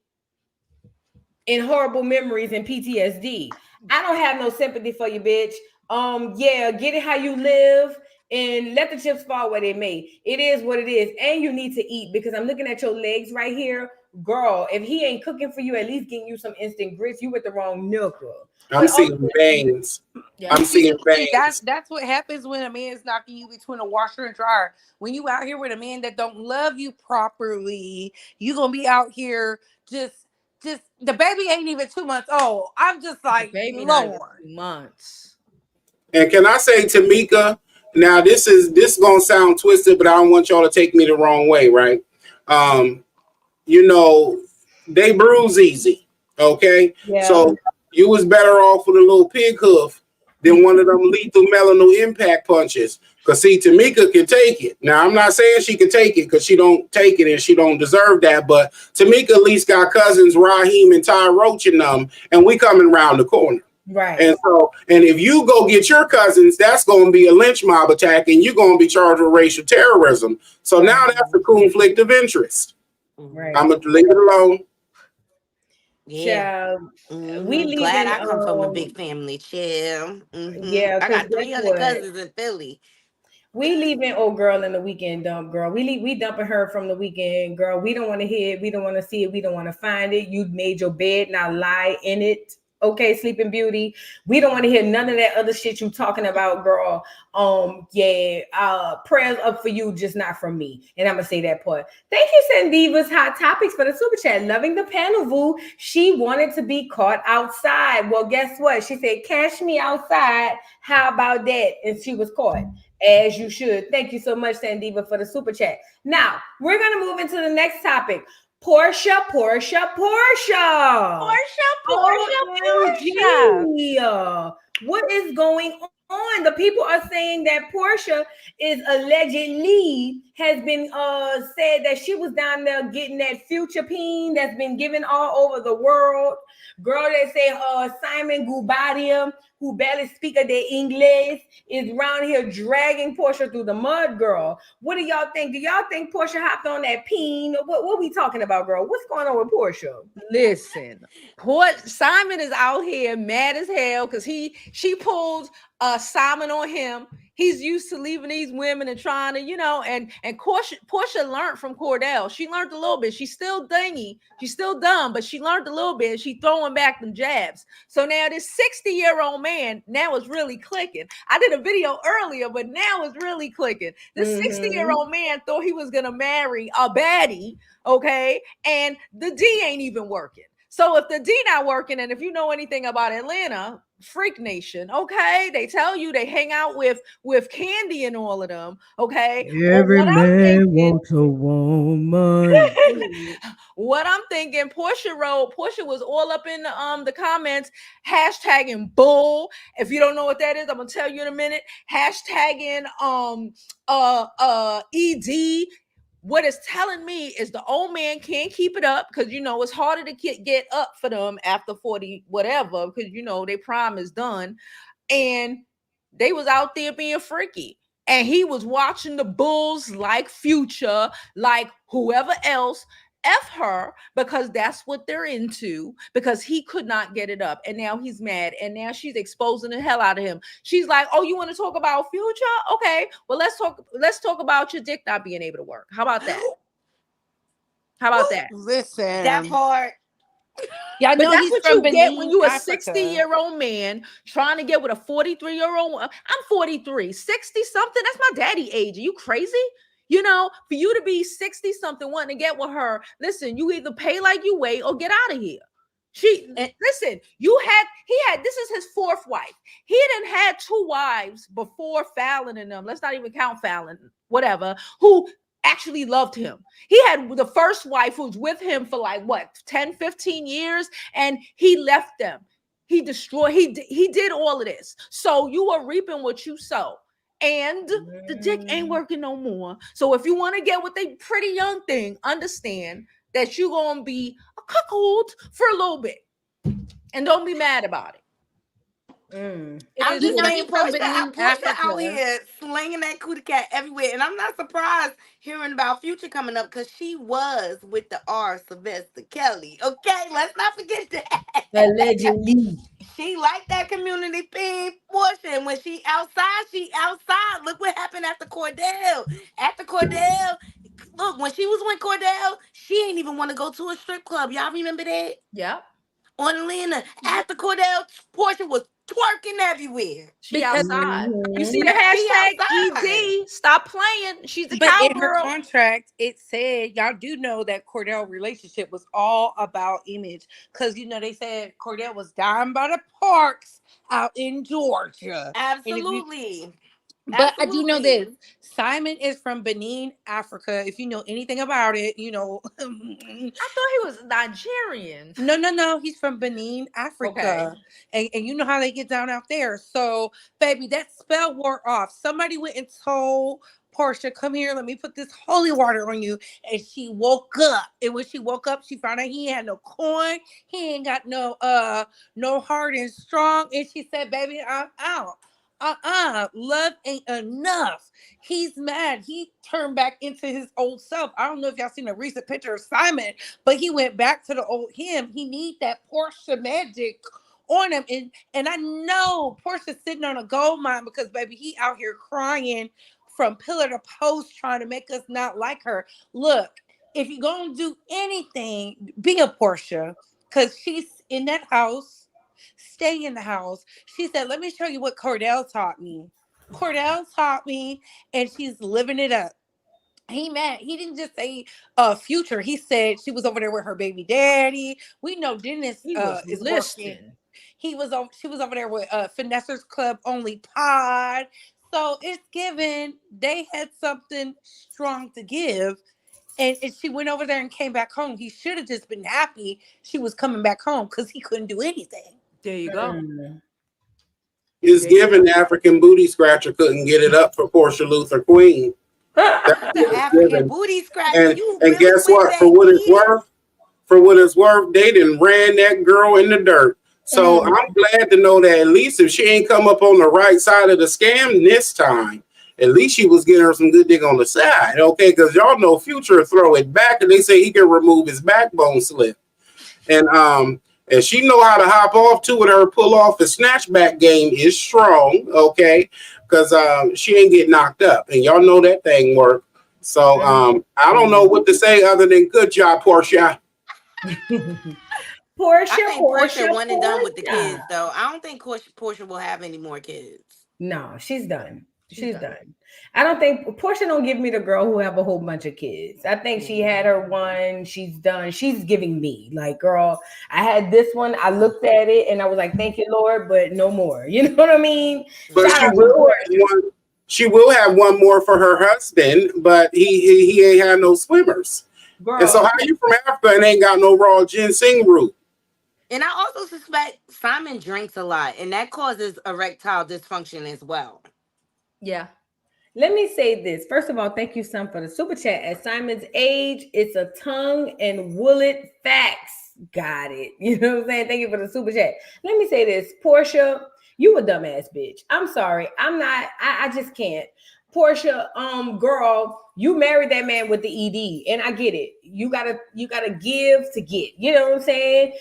in horrible memories and PTSD. I don't have no sympathy for you, bitch. Yeah, get it how you live and let the chips fall where they may. It is what it is. And you need to eat, because I'm looking at your legs right here. Girl, if he ain't cooking for you, at least getting you some instant grits, you with the wrong knuckle. I'm seeing veins. Yeah. I'm seeing veins. That's what happens when a man's knocking you between a washer and dryer. When you out here with a man that don't love you properly, you gonna be out here just the baby ain't even 2 months old. I'm just like, baby, Lord. 2 months. And can I say, Tamika, now this gonna sound twisted, but I don't want y'all to take me the wrong way, right? You know, they bruise easy, okay? Yeah. So you was better off with a little pig hoof than one of them lethal melano impact punches. Because see, Tamika can take it. Now, I'm not saying she can take it, because she don't take it and she don't deserve that. But Tamika at least got cousins Raheem and Ty Roach in them, and we coming around the corner. Right. And so, and if you go get your cousins, that's going to be a lynch mob attack, and you're going to be charged with racial terrorism. So now that's a conflict of interest. Right. I'm going to leave it alone. Yeah. We glad I come from a big family. Chill. Yeah. I got 300 cousins in Philly. We leaving old girl in the weekend dump, girl. We dumping her from the weekend, girl. We don't want to hear it. We don't want to see it. We don't want to find it. You made your bed, now lie in it. Okay, Sleeping Beauty. We don't want to hear none of that other shit you talking about, girl. Yeah, prayers up for you, just not from me. And I'm gonna say that part. Thank you, Sandiva's Hot Topics for the super chat. Loving the panel, Voo. She wanted to be caught outside. Well, guess what? She said, "Cash me outside. How about that?" And she was caught. As you should. Thank you so much, Sandiva, for the super chat. Now, we're going to move into the next topic. Porsha. OMG. What is going on? The people are saying that Porsha is allegedly has been said that she was down there getting that future peen that's been given all over the world. Girl, they say Simon Gubadia, who barely speak of the English, is around here dragging Porsha through the mud, girl. What do y'all think? Do y'all think Porsha hopped on that peen? What we talking about, girl? What's going on with Porsha? Listen, Simon is out here mad as hell because she pulled Simon on him. He's used to leaving these women and trying to, and Porsha learned from Cordell. She learned a little bit. She's still dingy. She's still dumb, but she learned a little bit. She throwing back them jabs. So now this 60-year-old man now is really clicking. I did a video earlier, but now it's really clicking. This 60-year-old man thought he was going to marry a baddie, okay? And the D ain't even working. So if the D not working, and if you know anything about Atlanta, Freak Nation, okay, they tell you they hang out with Candy and all of them, okay. Every man wants a woman. What I'm thinking, Porsha was all up in the comments, hashtagging bull. If you don't know what that is, I'm gonna tell you in a minute. Hashtagging ED. What it's telling me is the old man can't keep it up because, it's harder to get up for them after 40, whatever, because, their prime is done. And they was out there being freaky. And he was watching the bulls like Future, like whoever else, F her, because that's what they're into, because he could not get it up. And now he's mad. And now she's exposing the hell out of him. She's like, oh, you want to talk about Future? Okay, well, let's talk about your dick not being able to work. How about that? Listen. That part. Y'all But know that's he's what from you get Benin, when you a Africa. 60-year-old man trying to get with a 43-year-old. I'm 43, 60 something. That's my daddy age. Are you crazy? For you to be 60 something wanting to get with her, listen, you either pay like you weigh or get out of here. Listen, this is his fourth wife. He didn't had 2 wives before Fallon and them. Let's not even count Fallon, whatever, who actually loved him. He had the first wife who was with him for 10, 15 years, and he left them. He destroyed, he did all of this. So you are reaping what you sow. And the dick ain't working no more. So if you want to get with a pretty young thing, understand that you're going to be a cuckold for a little bit. And don't be mad about it. I'm just saying, Porsha out here slinging that cootie cat everywhere. And I'm not surprised hearing about Future coming up because she was with the R. Sylvester Kelly. Okay, let's not forget that. Allegedly. She liked that community pin portion. And when she outside, she outside. Look what happened after Cordell. Look, when she was with Cordell, she ain't even want to go to a strip club. Y'all remember that? Yep. On Atlanta, after Cordell, Porsha was twerking everywhere. She outside. You see the hashtag ED. Stop playing. She's the cowgirl. In her contract, it said, y'all do know that Cordell relationship was all about image. Because, they said Cordell was down by the parks out in Georgia. Absolutely. But I do know this. Simon is from Benin, Africa. If you know anything about it, I thought he was Nigerian. No. He's from Benin, Africa. Okay. And you know how they get down out there. So, baby, that spell wore off. Somebody went and told Porsha, come here, let me put this holy water on you. And she woke up. And when she woke up, she found out he had no coin. He ain't got no heart and strong. And she said, baby, I'm out. Love ain't enough. He's mad. He turned back into his old self. I don't know if y'all seen a recent picture of Simon, but he went back to the old him. He need that Porsha magic on him. And I know Portia's sitting on a gold mine because, baby, he out here crying from pillar to post trying to make us not like her. Look, if you're going to do anything, be a Porsha, because she's in that house, stay in the house. She said, let me show you what Cordell taught me. Cordell taught me, and she's living it up. He didn't just say Future. He said she was over there with her baby daddy. We know Dennis is working. She was over there with Finessers Club Only Pod. So it's given they had something strong to give. And she went over there and came back home. He should have just been happy she was coming back home because he couldn't do anything. There you go. It's given the African booty scratcher couldn't get it up for Porsha Luther Queen. The African booty scratcher. And guess what? For what it's worth, they done ran that girl in the dirt. So I'm glad to know that at least if she ain't come up on the right side of the scam this time, at least she was getting her some good dick on the side, okay? Because y'all know Future throw it back, and they say he can remove his backbone slip. And she know how to hop off to it. Her pull off the snatchback game is strong, okay? Because she ain't get knocked up, and y'all know that thing work. So I don't know what to say other than good job, Porsha. Porsha one and done with the kids, though. I don't think Porsha will have any more kids. No, she's done. She's done. I don't think Porsha don't give me the girl who have a whole bunch of kids. I think she had her one. She's done. She's giving me like, girl, I had this one. I looked at it and I was like, thank you, Lord, but no more. You know what I mean? But she will have one more for her husband, but he ain't had no swimmers. Girl. And so how you from Africa and ain't got no raw ginseng root? And I also suspect Simon drinks a lot, and that causes erectile dysfunction as well. Yeah. Let me say this. First of all, thank you, son, for the super chat. At Simon's age, it's a tongue and woolet facts. Got it. You know what I'm saying? Thank you for the super chat. Let me say this. Porsha, you a dumbass bitch. I'm sorry. I'm not. I just can't. Porsha, girl, you married that man with the ED, and I get it. You gotta give to get. You know what I'm saying?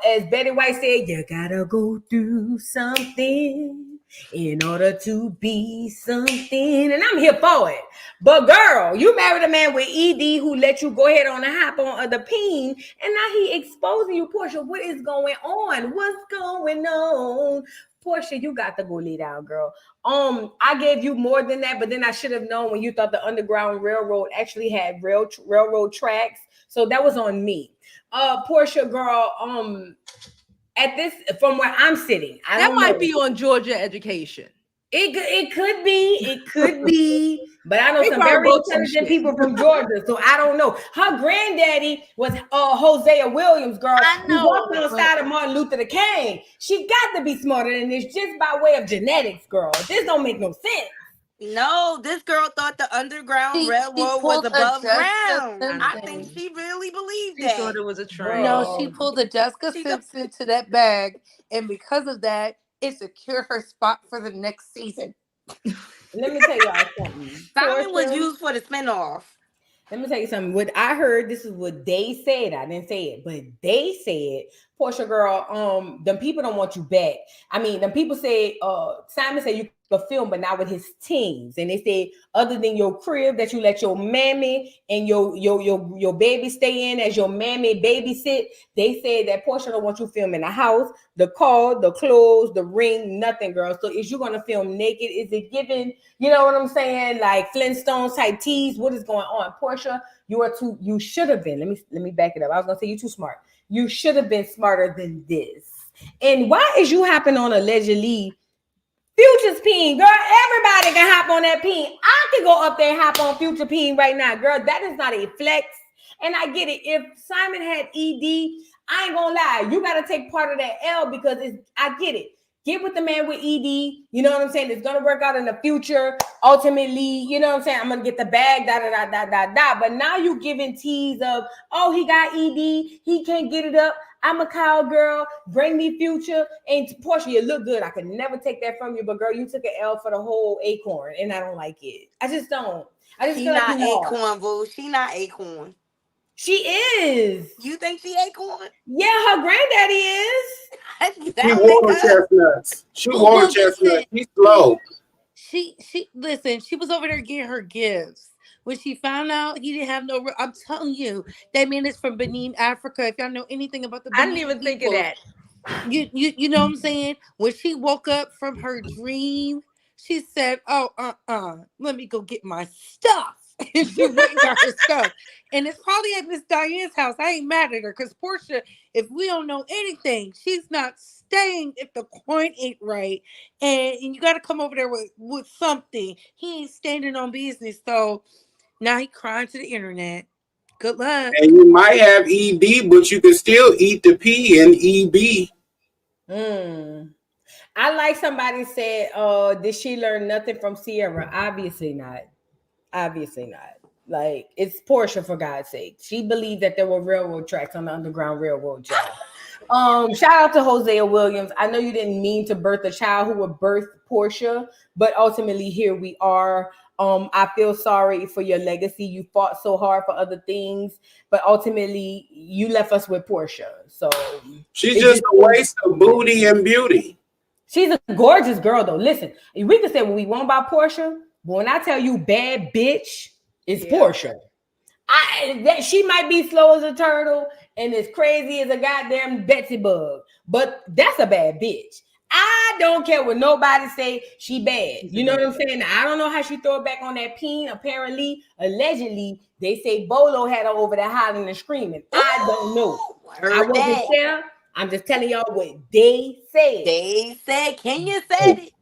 As Betty White said, you gotta go through something in order to be something, and I'm here for it. But girl, you married a man with ED who let you go ahead on the hop on the peen, and now he exposing you. Porsha, what is going on? What's going on? Porsha, you got to go lay down, girl. I gave you more than that, but then I should have known when you thought the Underground Railroad actually had railroad tracks. So that was on me. Porsha, girl, at this, from where I'm sitting, that might be on Georgia Education. It could be, but I know some very intelligent people from Georgia, so I don't know. Her granddaddy was Hosea Williams, girl. I know. Who walked outside of Martin Luther King. She got to be smarter than this, just by way of genetics, girl. This don't make no sense. No, this girl thought the Underground Railroad was above ground. I think she really believed that. She thought it was a train. No, she pulled a Jessica Simpson to that bag, and because of that, it secured her spot for the next season. Let me tell y'all something. Simon was used for the spinoff. Let me tell you something. What I heard, this is what they said. I didn't say it, but they said, Porsha, girl, them people don't want you back. I mean, them people say, Simon said you could film, but not with his teams. And they say, other than your crib that you let your mammy and your baby stay in as your mammy babysit, they said that Porsha don't want you filming the house, the car, the clothes, the ring, nothing, girl. So is you gonna film naked? Is it given? You know what I'm saying? Like Flintstones type tease. What is going on, Porsha? You should have been. Let me back it up. I was gonna say you too smart. You should have been smarter than this. And why is you hopping on allegedly Future's peen? Girl, everybody can hop on that peen. I can go up there and hop on Future peen right now. Girl, that is not a flex. And I get it. If Simon had ED, I ain't gonna lie. You got to take part of that L because I get it. Get with the man with ED. You know what I'm saying? It's going to work out in the future. Ultimately, you know what I'm saying? I'm going to get the bag, da. But now you giving tease of, oh, he got ED. He can't get it up. I'm a cowgirl. Bring me Future. And Porsha, you look good. I could never take that from you. But girl, you took an L for the whole acorn. And I don't like it. I just don't. She not acorn, boo. She not acorn. She is. You think she acorn? Yeah, her granddaddy is. She water chestnuts. She water chestnuts. She's slow. she listen, she was over there getting her gifts. When she found out he didn't have no, I'm telling you, that man is from Benin, Africa. If y'all know anything about the I didn't Benin even think of people, that. you know what I'm saying? When she woke up from her dream, she said, "Oh, let me go get my stuff." And she went and got her stuff. And it's probably at Miss Diane's house. I ain't mad at her because Porsha, if we don't know anything, she's not staying if the coin ain't right. And you got to come over there with something. He ain't standing on business. So now he crying to the internet. Good luck. And you might have ED, but you can still eat the P in EB. I like somebody said, did she learn nothing from Sierra? Obviously not. Obviously not. Like, it's Porsha, for God's sake. She believed that there were railroad tracks on the Underground Railroad, child. Shout out to Hosea Williams. I know you didn't mean to birth a child who would birth Porsha, but ultimately here we are. I feel sorry for your legacy. You fought so hard for other things, but ultimately you left us with Porsha. So she's just a waste of booty and beauty. She's a gorgeous girl, though. Listen, we can say what we want about Porsha, but when I tell you bad bitch, it's Porsha. She might be slow as a turtle and as crazy as a goddamn Betsy bug, but that's a bad bitch. I don't care what nobody say, she bad. You know what I'm saying? I don't know how she throw it back on that peen. Apparently, allegedly, they say Bolo had her over there hollering and screaming. I don't know. I wasn't there. I'm just telling y'all what they said. They said Kenya said it.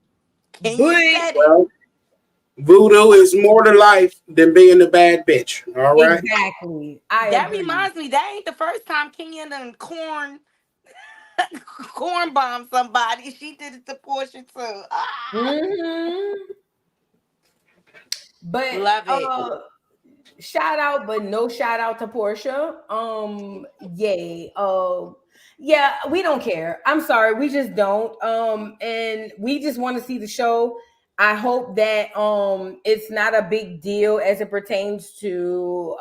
Kenya said it. Voodoo is more to life than being a bad bitch. All right. Exactly. That reminds me, that ain't the first time Kenya done corn bomb somebody. She did it to Porsha too. But love it. Shout out, but no shout out to Porsha. Yay. Yeah, we don't care. I'm sorry, we just don't. And we just want to see the show. I hope that it's not a big deal as it pertains to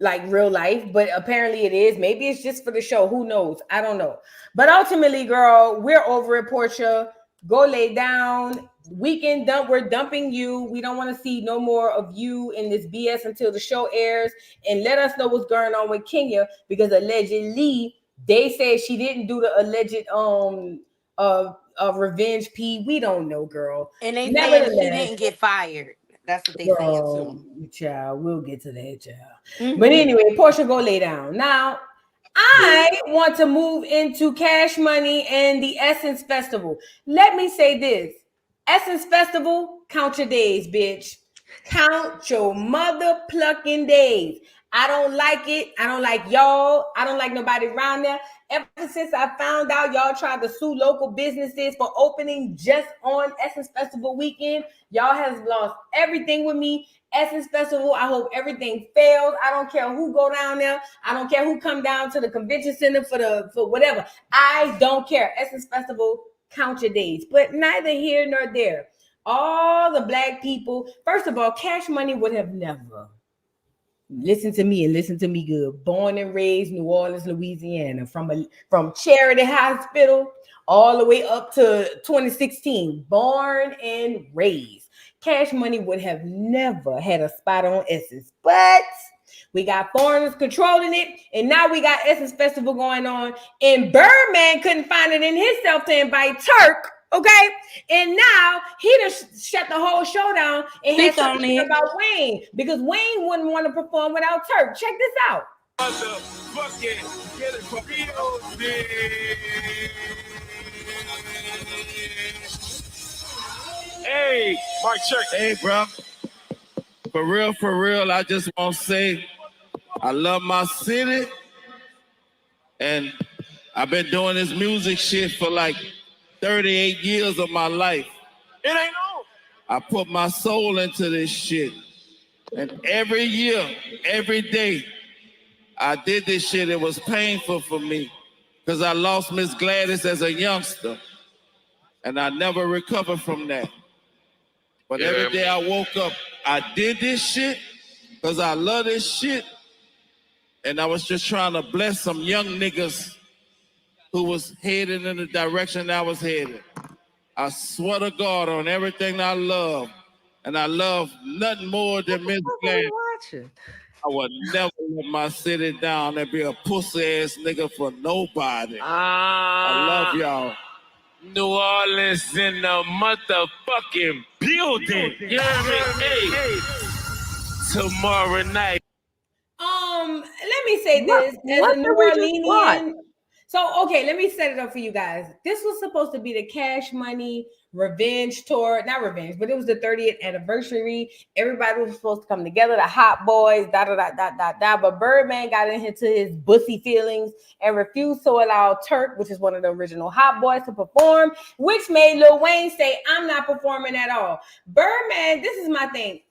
like real life, but apparently it is. Maybe it's just for the show. Who knows? I don't know. But ultimately, girl, we're over it, Porsha. Go lay down. Weekend dump. We're dumping you. We don't want to see no more of you in this BS until the show airs. And let us know what's going on with Kenya, because allegedly they said she didn't do the alleged revenge P. We don't know, girl. And they said she didn't get fired. That's what they saying too. Child, we'll get to that, child. But anyway, Porsha, go lay down. Now, I want to move into Cash Money and the Essence Festival. Let me say this. Essence Festival, count your days, bitch. Count your mother plucking days. I don't like it. I don't like y'all. I don't like nobody around there. Ever since I found out y'all tried to sue local businesses for opening just on Essence Festival weekend, y'all has lost everything with me. Essence Festival, I hope everything fails. I don't care who go down there. I don't care who come down to the convention center for whatever. I don't care. Essence Festival, count your days. But neither here nor there. All the black people, first of all, Cash Money would have never, listen to me and listen to me good, born and raised New Orleans, Louisiana, from Charity Hospital all the way up to 2016, born and raised. Cash Money would have never had a spot on Essence, but we got foreigners controlling it, and now we got Essence Festival going on, and Birdman couldn't find it in himself to invite Turk, okay? And now he just shut the whole show down and had something about Wayne, because Wayne wouldn't want to perform without Turk. Check this out. Hey, Mark Church. Hey, bro. For real, I just want to say I love my city. And I've been doing this music shit for like 38 years of my life. It ain't on. I put my soul into this shit. And every year, every day, I did this shit. It was painful for me because I lost Miss Gladys as a youngster. And I never recovered from that. But every day I woke up, I did this shit because I love this shit. And I was just trying to bless some young niggas who was headed in the direction I was headed. I swear to God on everything I love, and I love nothing more than Miss Gladys. Watching. I would never let my city down and be a pussy ass nigga for nobody. I love y'all. New Orleans in the motherfucking building. You hear me? Hey. Tomorrow night. Let me say this as what a New did we just watch? Orleanian. So, okay, let me set it up for you guys. This was supposed to be the Cash Money Revenge Tour. Not revenge, but it was the 30th anniversary. Everybody was supposed to come together, the Hot Boys, But Birdman got into his bussy feelings and refused to allow Turk, which is one of the original Hot Boys, to perform, which made Lil Wayne say, I'm not performing at all. Birdman, this is my thing.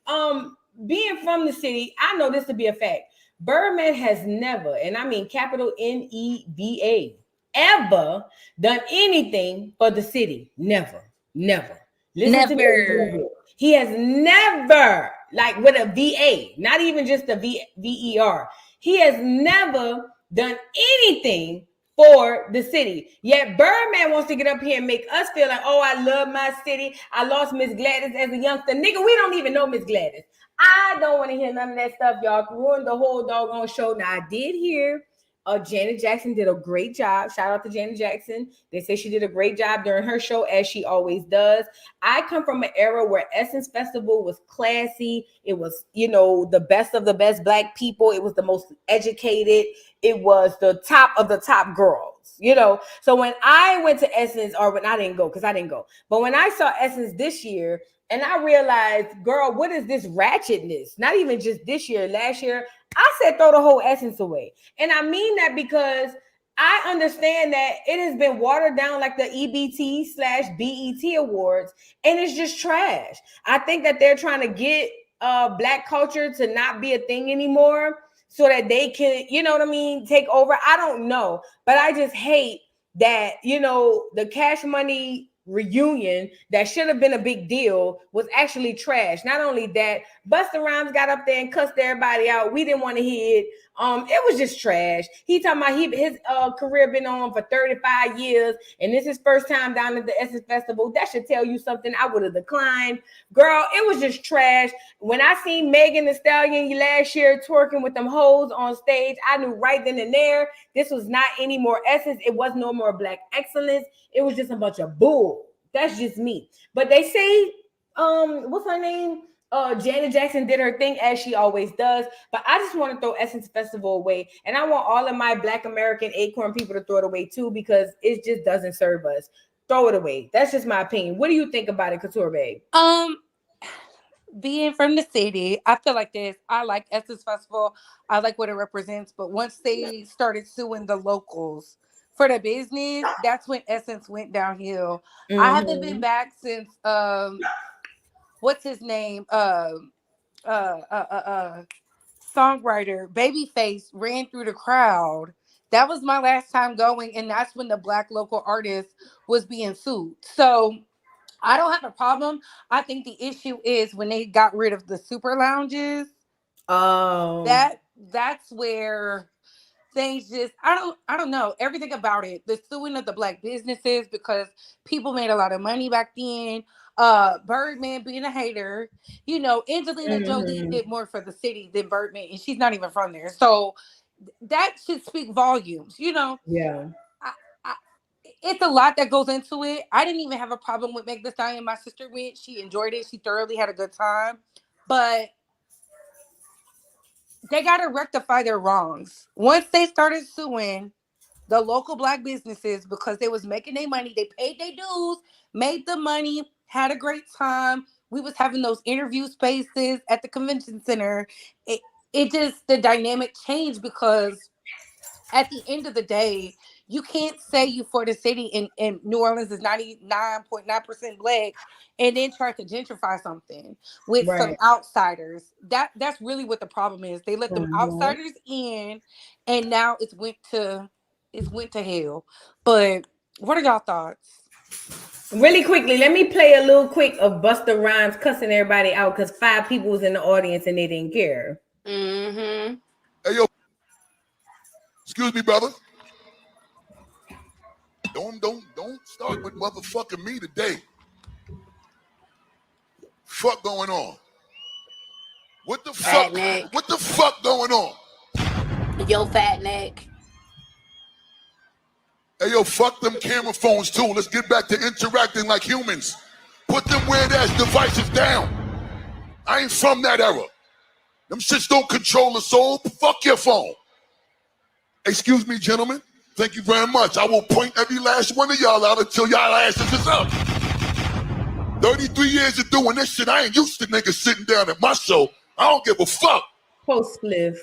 Being from the city, I know this to be a fact. Birdman has never, and I mean capital Neva, ever done anything for the city. Never. Listen to me. He has never, like with a VA, not even just a VER. He has never done anything for the city. Yet Birdman wants to get up here and make us feel like, oh, I love my city. I lost Miss Gladys as a youngster. Nigga, we don't even know Miss Gladys. I don't want to hear none of that stuff. Y'all ruined the whole doggone show. Now, I did hear Janet Jackson did a great job. Shout out to Janet Jackson. They say she did a great job during her show, as she always does. I come from an era where Essence Festival was classy. It was, the best of the best Black people. It was the most educated. It was the top of the top girls, So when I went to Essence, or when I didn't go, but when I saw Essence this year, and I realized, girl, what is this ratchetness? Not even just this year, last year. I said, throw the whole Essence away. And I mean that because I understand that it has been watered down like the EBT/BET awards, and it's just trash. I think that they're trying to get Black culture to not be a thing anymore so that they can, take over. I don't know, but I just hate that, the Cash Money reunion that should have been a big deal was actually trash. Not only that, Busta Rhymes got up there and cussed everybody out. We didn't want to hear it. It was just trash. He talking about his career been on for 35 years, and this is his first time down at the Essence Festival. That should tell you something. I would have declined. Girl, it was just trash. When I seen Megan Thee Stallion last year twerking with them hoes on stage, I knew right then and there this was not any more Essence. It was no more Black excellence. It was just a bunch of bull. That's just me. But they say, what's her name? Janet Jackson did her thing, as she always does. But I just want to throw Essence Festival away. And I want all of my Black American Acorn people to throw it away too, because it just doesn't serve us. Throw it away. That's just my opinion. What do you think about it, Couture Babe? Being from the city, I feel like this. I like Essence Festival. I like what it represents. But once they started suing the locals for the business, that's when Essence went downhill. Mm-hmm. I haven't been back since what's his name? Songwriter Babyface ran through the crowd. That was my last time going, and that's when the Black local artist was being sued. So I don't have a problem. I think the issue is when they got rid of the super lounges. That's where things just I don't know everything about it. The suing of the Black businesses, because people made a lot of money back then. Birdman being a hater, Angelina Jolie did more for the city than Birdman, and she's not even from there. So that should speak volumes, Yeah. It's a lot that goes into it. I didn't even have a problem with Meg Thee Stallion. My sister went. She enjoyed it. She thoroughly had a good time. But they got to rectify their wrongs. Once they started suing the local Black businesses because they was making their money, they paid their dues, made the money, had a great time. We was having those interview spaces at the convention center. It just, the dynamic changed, because at the end of the day, you can't say you for the city and New Orleans is 99.9% Black and then try to gentrify something with some outsiders. That's really what the problem is. They let them outsiders in, and now it's went to hell. But what are y'all thoughts? Really quickly, let me play a little quick of Busta Rhymes cussing everybody out because 5 people was in the audience and they didn't care. Mm-hmm. Hey, yo. Excuse me, brother. Don't start with motherfucking me today. Fuck going on? What the Fat fuck? neck. What the fuck going on? Yo, fat neck. Hey, yo, fuck them camera phones too. Let's get back to interacting like humans. Put them weird-ass devices down. I ain't from that era. Them shits don't control the soul. Fuck your phone. Excuse me, gentlemen. Thank you very much. I will point every last one of y'all out until y'all asses is up. 33 years of doing this shit, I ain't used to niggas sitting down at my show. I don't give a fuck. Post spliff.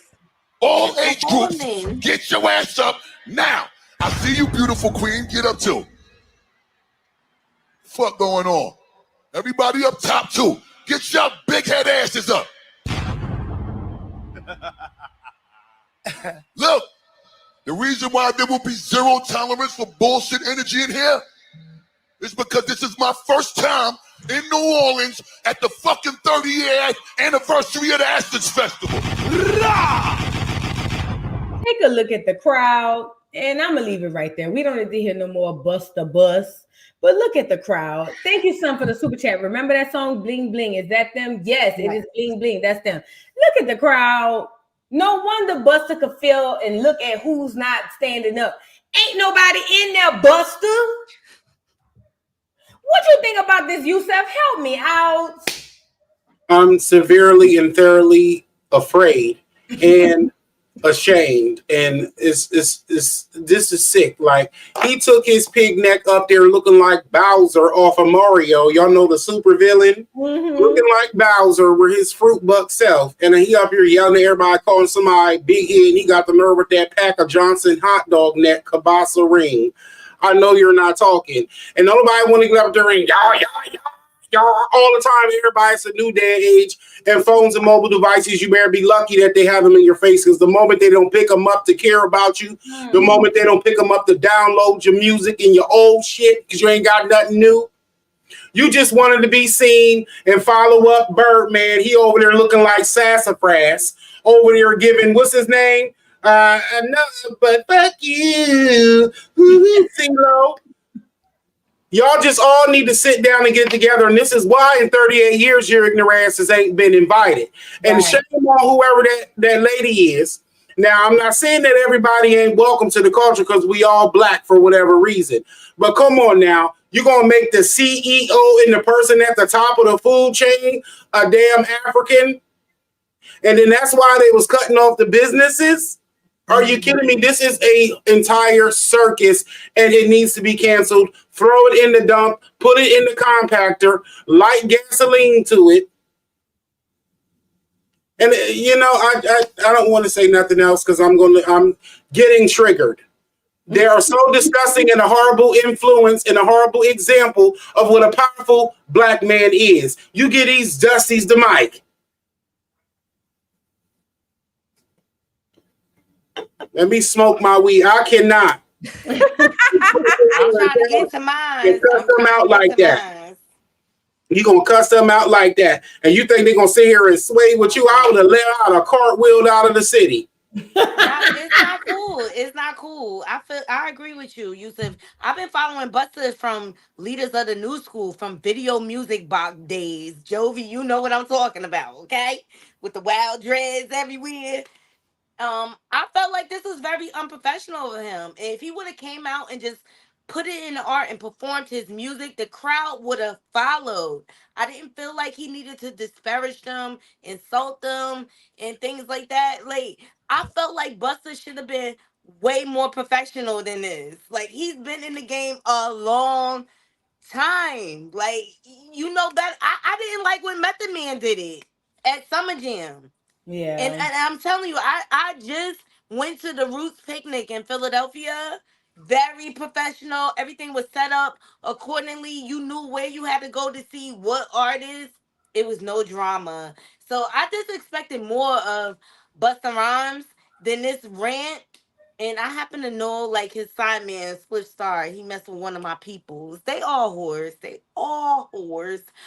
All age groups, get your ass up now. I see you, beautiful queen. Get up too. Fuck going on? Everybody up top too. Get your big head asses up. Look, the reason why there will be zero tolerance for bullshit energy in here is because this is my first time in New Orleans at the fucking 30-year anniversary of the Athens Festival. Take a look at the crowd, and I'm gonna leave it right there. We don't need to hear no more bust the bus, but look at the crowd. Thank you, son, for the super chat. Remember that song, Bling Bling? Is that them? Yes, it is Bling Bling. That's them. Look at the crowd. No wonder Buster could feel and look at who's not standing up. Ain't nobody in there, Buster. What you think about this, Yusef? Help me out. I'm severely and thoroughly afraid and ashamed, and this is sick. Like, he took his pig neck up there looking like Bowser off of Mario. Y'all know the super villain, looking like Bowser with his fruit buck self, and then he up here yelling at everybody, calling somebody big head, and he got the nerve with that pack of Johnson hot dog neck kielbasa ring. I know you're not talking, and nobody want to get up there and y'all all the time. Everybody's a new day and age, and phones and mobile devices. You better be lucky that they have them in your face, because the moment they don't pick them up to care about you, the moment they don't pick them up to download your music and your old shit because you ain't got nothing new, you just wanted to be seen and follow up Birdman. He over there looking like Sassafras, over there giving, what's his name? Another, but fuck you. Sing low. Y'all just all need to sit down and get together. And this is why in 38 years your ignorances ain't been invited. And shame on whoever that lady is. Now, I'm not saying that everybody ain't welcome to the culture because we all black for whatever reason. But come on now. You're going to make the CEO and the person at the top of the food chain a damn African? And then that's why they was cutting off the businesses? Are you kidding me? This is a entire circus, and it needs to be canceled. Throw it in the dump, put it in the compactor, light gasoline to it. And you know, I don't want to say nothing else because I'm getting triggered. They are so disgusting and a horrible influence and a horrible example of what a powerful black man is. You get these dusties the mic. Let me smoke my weed. I cannot. I'm trying to get to mine. You cuss them out like that. You gonna cuss them out like that, and you think they're gonna sit here and sway with you? I would have let out a cartwheel out of the city. It's not cool. It's not cool. I agree with you, Yusef. I've been following Buster from leaders of the new school, from video music box days. Jovi, you know what I'm talking about, okay? With the wild dreads everywhere. I felt like this was very unprofessional of him. If he would have came out and just put it in the art and performed his music, the crowd would have followed. I didn't feel like he needed to disparage them, insult them, and things like that. Like, I felt like Buster should have been way more professional than this. Like, he's been in the game a long time. Like, you know that I didn't like when Method Man did it at Summer Jam. Yeah. And I'm telling you, I just went to the Roots picnic in Philadelphia. Very professional. Everything was set up accordingly. You knew where you had to go to see what artist. It was no drama. So I just expected more of Busta Rhymes than this rant. And I happen to know, like, his sideman, Spliff Star, he messed with one of my peoples. They all whores.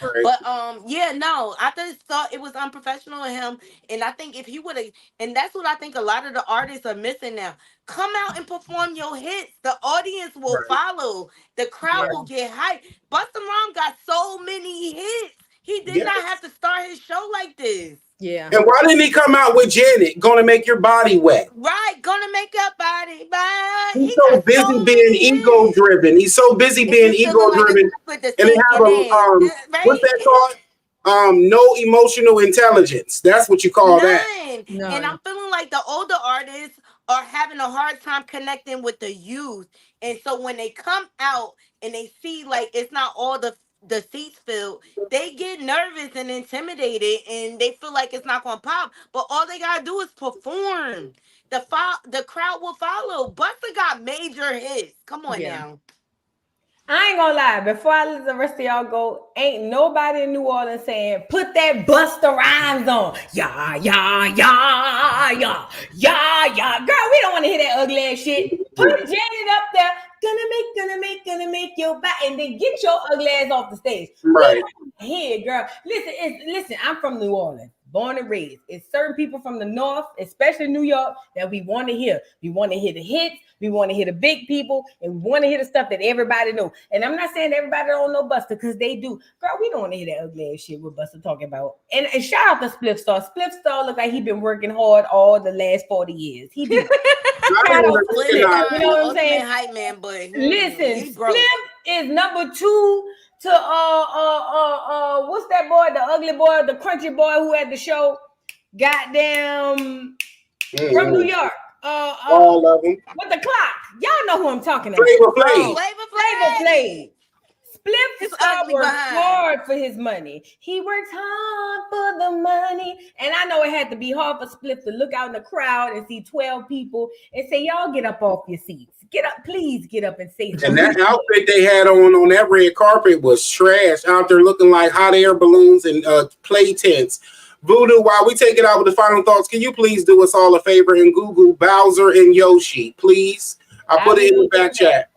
Right. But yeah, no, I just thought it was unprofessional of him. And I think if he would have, and that's what I think a lot of the artists are missing now. Come out and perform your hits. The audience will follow. The crowd will get hyped. Busta Rhymes got so many hits. He did not have to start his show like this. Yeah. And why didn't he come out with Janet? Gonna make your body wet. Right, gonna make your body wet. He's He so got busy so being many ego hits. driven. He's so busy It being used to ego look like a driven, with the and they have stinking ass, what's right? that called? No emotional intelligence. That's what you call that. None. And I'm feeling like the older artists are having a hard time connecting with the youth. And so when they come out and they see like it's not all the seats filled, they get nervous and intimidated and they feel like it's not gonna pop. But all they gotta do is perform. The crowd will follow. Busta got major hits. Come on now. I ain't gonna lie, before I let the rest of y'all go, ain't nobody in New Orleans saying, put that Busta Rhymes on. Yeah, yeah, yeah, yeah, yeah, yeah. Girl, we don't want to hear that ugly ass shit. Put Janet up there. Gonna make your back, and then get your ugly ass off the stage. Right. Here, girl. Listen, I'm from New Orleans, born and raised. It's certain people from the North, especially New York, that we want to hear. We want to hear the hits. We want to hear the big people, and we want to hear the stuff that everybody know. And I'm not saying everybody don't know Busta, because they do. Girl, we don't want to hear that ugly ass shit with Busta talking about. And shout out to Spliff Star. Spliff Star look like he been working hard all the last 40 years. He do. You know what I'm saying? Hype man, but listen, Spliff is number 2 to what's that boy, the ugly boy, the crunchy boy who had the show, goddamn, from New York. All of them. With the clock. Y'all know who I'm talking about. Flavor Flav. Flavor Flav. Spliff ugly works behind. hard for his money. He works hard for the money. And I know it had to be hard for Spliff to look out in the crowd and see 12 people and say, y'all get up off your seats. Get up, please get up and say something. And that outfit they had on that red carpet was trash. Out there looking like hot air balloons and play tents. Voodoo, while we take it out with the final thoughts, can you please do us all a favor and Google Bowser and Yoshi, please? I put it in the back chat.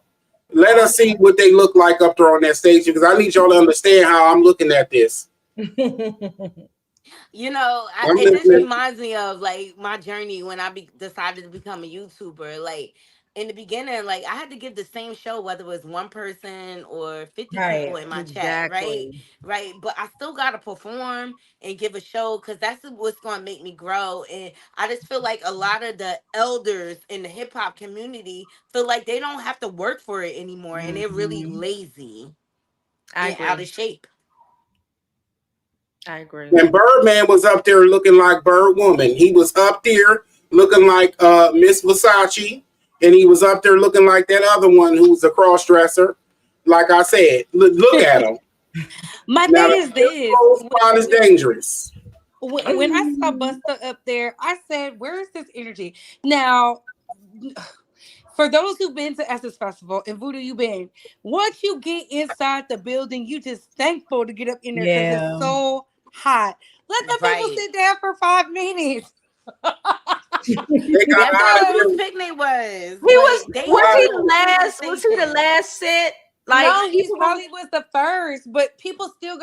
Let us see what they look like up there on that stage, because I need y'all to understand how I'm looking at this. You know, this reminds me of like my journey when I decided to become a YouTuber. Like in the beginning, like I had to give the same show, whether it was one person or 50 people in my chat, right? But I still got to perform and give a show, because that's what's going to make me grow. And I just feel like a lot of the elders in the hip hop community feel like they don't have to work for it anymore, and they're really lazy and out of shape. I agree. And Birdman was up there looking like Bird Woman. He was up there looking like Miss Versace, and he was up there looking like that other one who's a cross dresser. Like I said, look at him. My thing is this: spot is dangerous. When I saw Busta up there, I said, "Where is this energy?" Now, for those who've been to Essence Festival and Voodoo, you've been. Once you get inside the building, you just thankful to get up in there because it's so hot. Let the people sit down for 5 minutes. That's what his picnic was. Was he the last set? Like, no, he probably was the first, but people still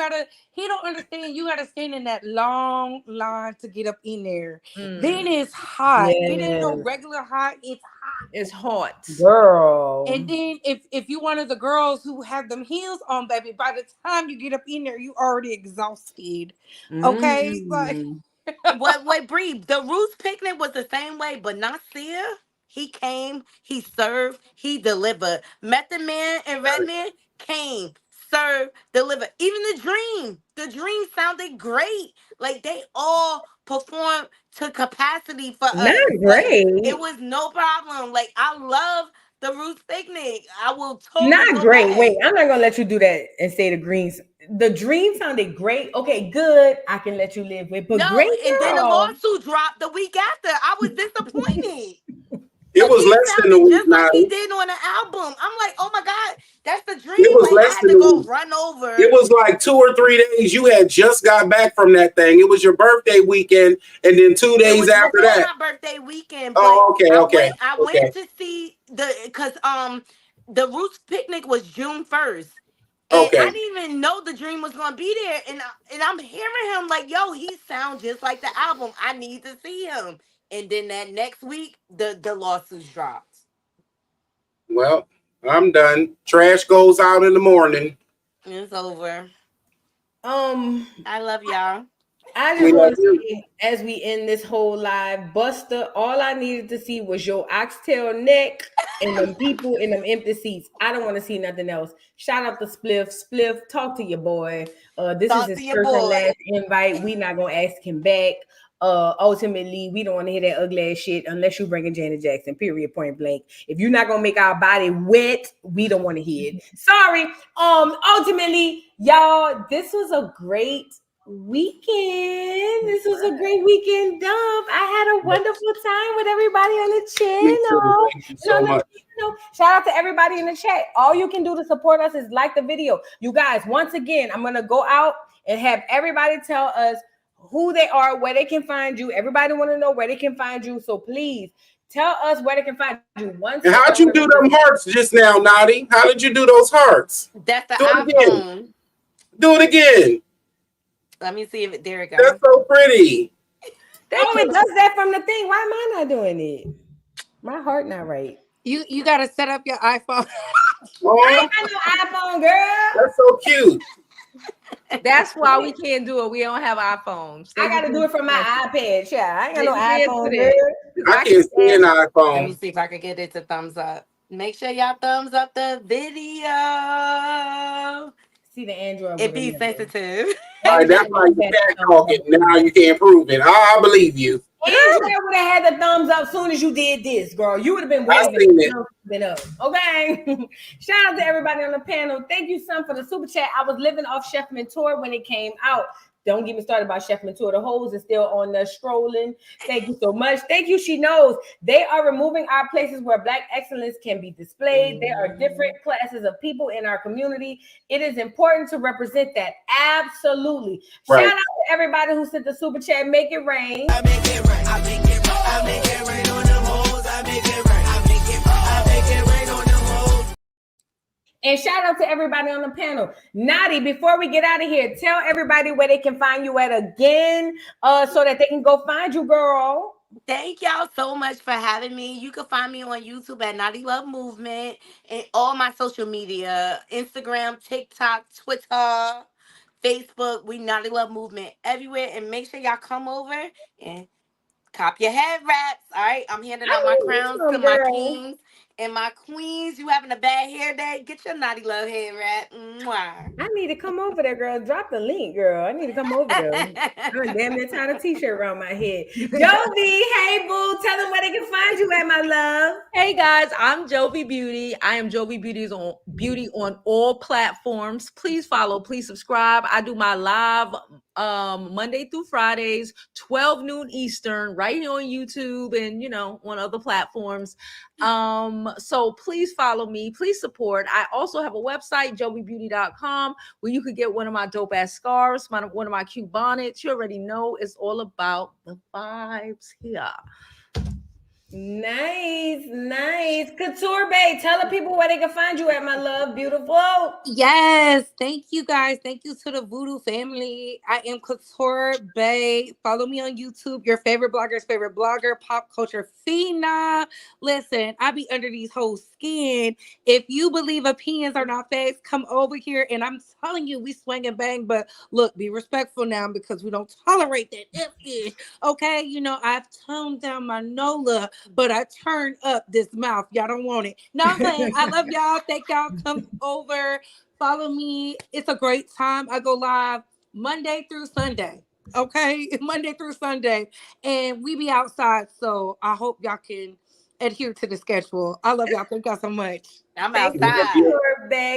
he don't understand. You gotta stand in that long line to get up in there. Then it's hot. It ain't no regular hot. It's hot. It's hot, girl. And then if you one of the girls who have them heels on, baby, by the time you get up in there, you already exhausted. Okay, like. Wait, Bree. The Roots picnic was the same way, but Nasir, he came, he served, he delivered. Method Man and Redman came, served, delivered. Even the Dream sounded great. Like they all performed to capacity for us. Great. Like, it was no problem. Like I love the Roots picnic. I will totally not great. Wait, I'm not gonna let you do that and say the Greens. The Dream sounded great. Okay, good. I can let you live with, but great. And then the lawsuit dropped the week after. I was disappointed. It was less than a week, like he did on the album. I'm like, oh my God, that's the Dream. It was like, less I had than to a go week. run over. It was like 2 or 3 days. You had just got back from that thing. It was your birthday weekend, and then 2 days after that. My birthday weekend. Oh, okay. I went to see because the Roots picnic was June 1st. And I didn't even know the Dream was gonna be there, and I'm hearing him like, "Yo, he sounds just like the album. I need to see him." And then that next week, the lawsuits dropped. Well, I'm done. Trash goes out in the morning. It's over. I love y'all. I just want to say, as we end this whole live, Buster, all I needed to see was your oxtail neck and them people in them empty seats. I don't want to see nothing else. Shout out to Spliff. Spliff, talk to your boy. This is his first and last invite. We not gonna ask him back. Ultimately, we don't want to hear that ugly ass shit unless you bring in Janet Jackson. Period. Point blank. If you're not gonna make our body wet, we don't want to hear it. Sorry. Ultimately, y'all, this was a great weekend. This was a great weekend dump. I had a wonderful time with everybody on the channel. Thank you so much. Shout out to everybody in the chat. All you can do to support us is like the video. You guys, once again, I'm gonna go out and have everybody tell us who they are, where they can find you. Everybody want to know where they can find you. So please tell us where they can find you. And how'd you do them hearts just now, Knotty? How did you do those hearts? That's the iPhone. Do it again. Let me see if there it goes. That's so pretty. It does that from the thing. Why am I not doing it? My heart not right. You gotta set up your iPhone. I ain't got no iPhone, girl. That's so cute. That's why we can't do it. We don't have iPhones. I gotta do it from my iPad. Yeah, I ain't got no iPhone, girl. I can't see an iPhone. Let me see if I can get it to thumbs up. Make sure y'all thumbs up the video. See the Android. It be sensitive. All right, that's why you can't talk it. Now you can't prove it. I believe you. Android would have had the thumbs up as soon as you did this, girl. You would have been waving. Been up. Okay. Shout out to everybody on the panel. Thank you, son, for the super chat. I was living off Chef Mentor when it came out. Don't get me started about Chef Mentor. The hoes is still on there strolling. Thank you so much. Thank you. She knows they are removing our places where Black excellence can be displayed. There are different classes of people in our community. It is important to represent that. Absolutely. Right. Shout out to everybody who sent the super chat. Make it rain. I make it rain. I make it rain. I make it rain on them hoes. I make it rain. I make it rain on them hoes. And shout out to everybody on the panel. Knotty, before we get out of here, tell everybody where they can find you at again, so that they can go find you, girl. Thank y'all so much for having me. You can find me on YouTube at Knotty Love Movement and all my social media, Instagram, TikTok, Twitter, Facebook. We Knotty Love Movement everywhere. And make sure y'all come over and cop your head wraps. All right, I'm handing out my crowns to my kings and my queens. You having a bad hair day? Get your Knotty Love head wrap. Mwah. I need to come over there, girl. Drop the link, girl. I need to come over there. I'm damn near tied a t-shirt around my head. Jovi, hey boo, tell them where they can find you at, my love. Hey guys, I'm Jovi Beauty. I am Jovi Beauty on all platforms. Please follow, please subscribe. I do my live Monday through Fridays, 12 noon Eastern, right here on YouTube and on other platforms. So please follow me, please support. I also have a website, jovibeauty.com, where you could get one of my dope ass scarves, one of my cute bonnets. You already know it's all about the vibes here. Nice. Couture Bay, tell the people where they can find you at, my love. Beautiful. Yes, thank you guys. Thank you to the Voodoo family. I am Couture Bay. Follow me on YouTube. Your favorite blogger's favorite blogger, Pop Culture Phenom. Listen, I be under these whole skin. If you believe opinions are not facts, come over here. And I'm telling you, we swing and bang. But look, be respectful now because we don't tolerate that. Okay, I've toned down my NOLA, but I turned up this mouth. Y'all don't want it. No, I'm saying I love y'all. Thank y'all. Come over. Follow me. It's a great time. I go live Monday through Sunday. Okay? Monday through Sunday. And we be outside. So I hope y'all can adhere to the schedule. I love y'all. Thank y'all so much. I'm outside.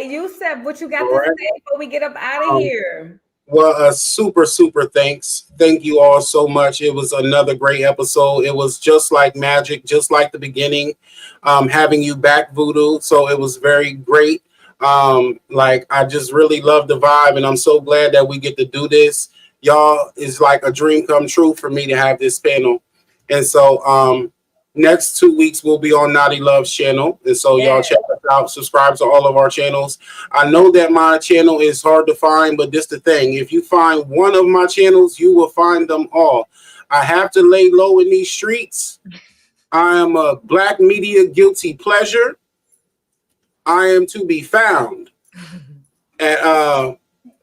Yusef, what you got to say before we get up out of here? Well, super thanks. Thank you all so much. It was another great episode. It was just like magic, just like the beginning, having you back, Voodoo. So it was very great. I just really love the vibe, and I'm so glad that we get to do this. Y'all, is like a dream come true for me to have this panel. And so next 2 weeks we'll be on Knotty Love's channel. And so y'all check us out, subscribe to all of our channels. I know that my channel is hard to find, but this the thing. If you find one of my channels, you will find them all. I have to lay low in these streets. I am a Black media guilty pleasure. I am to be found at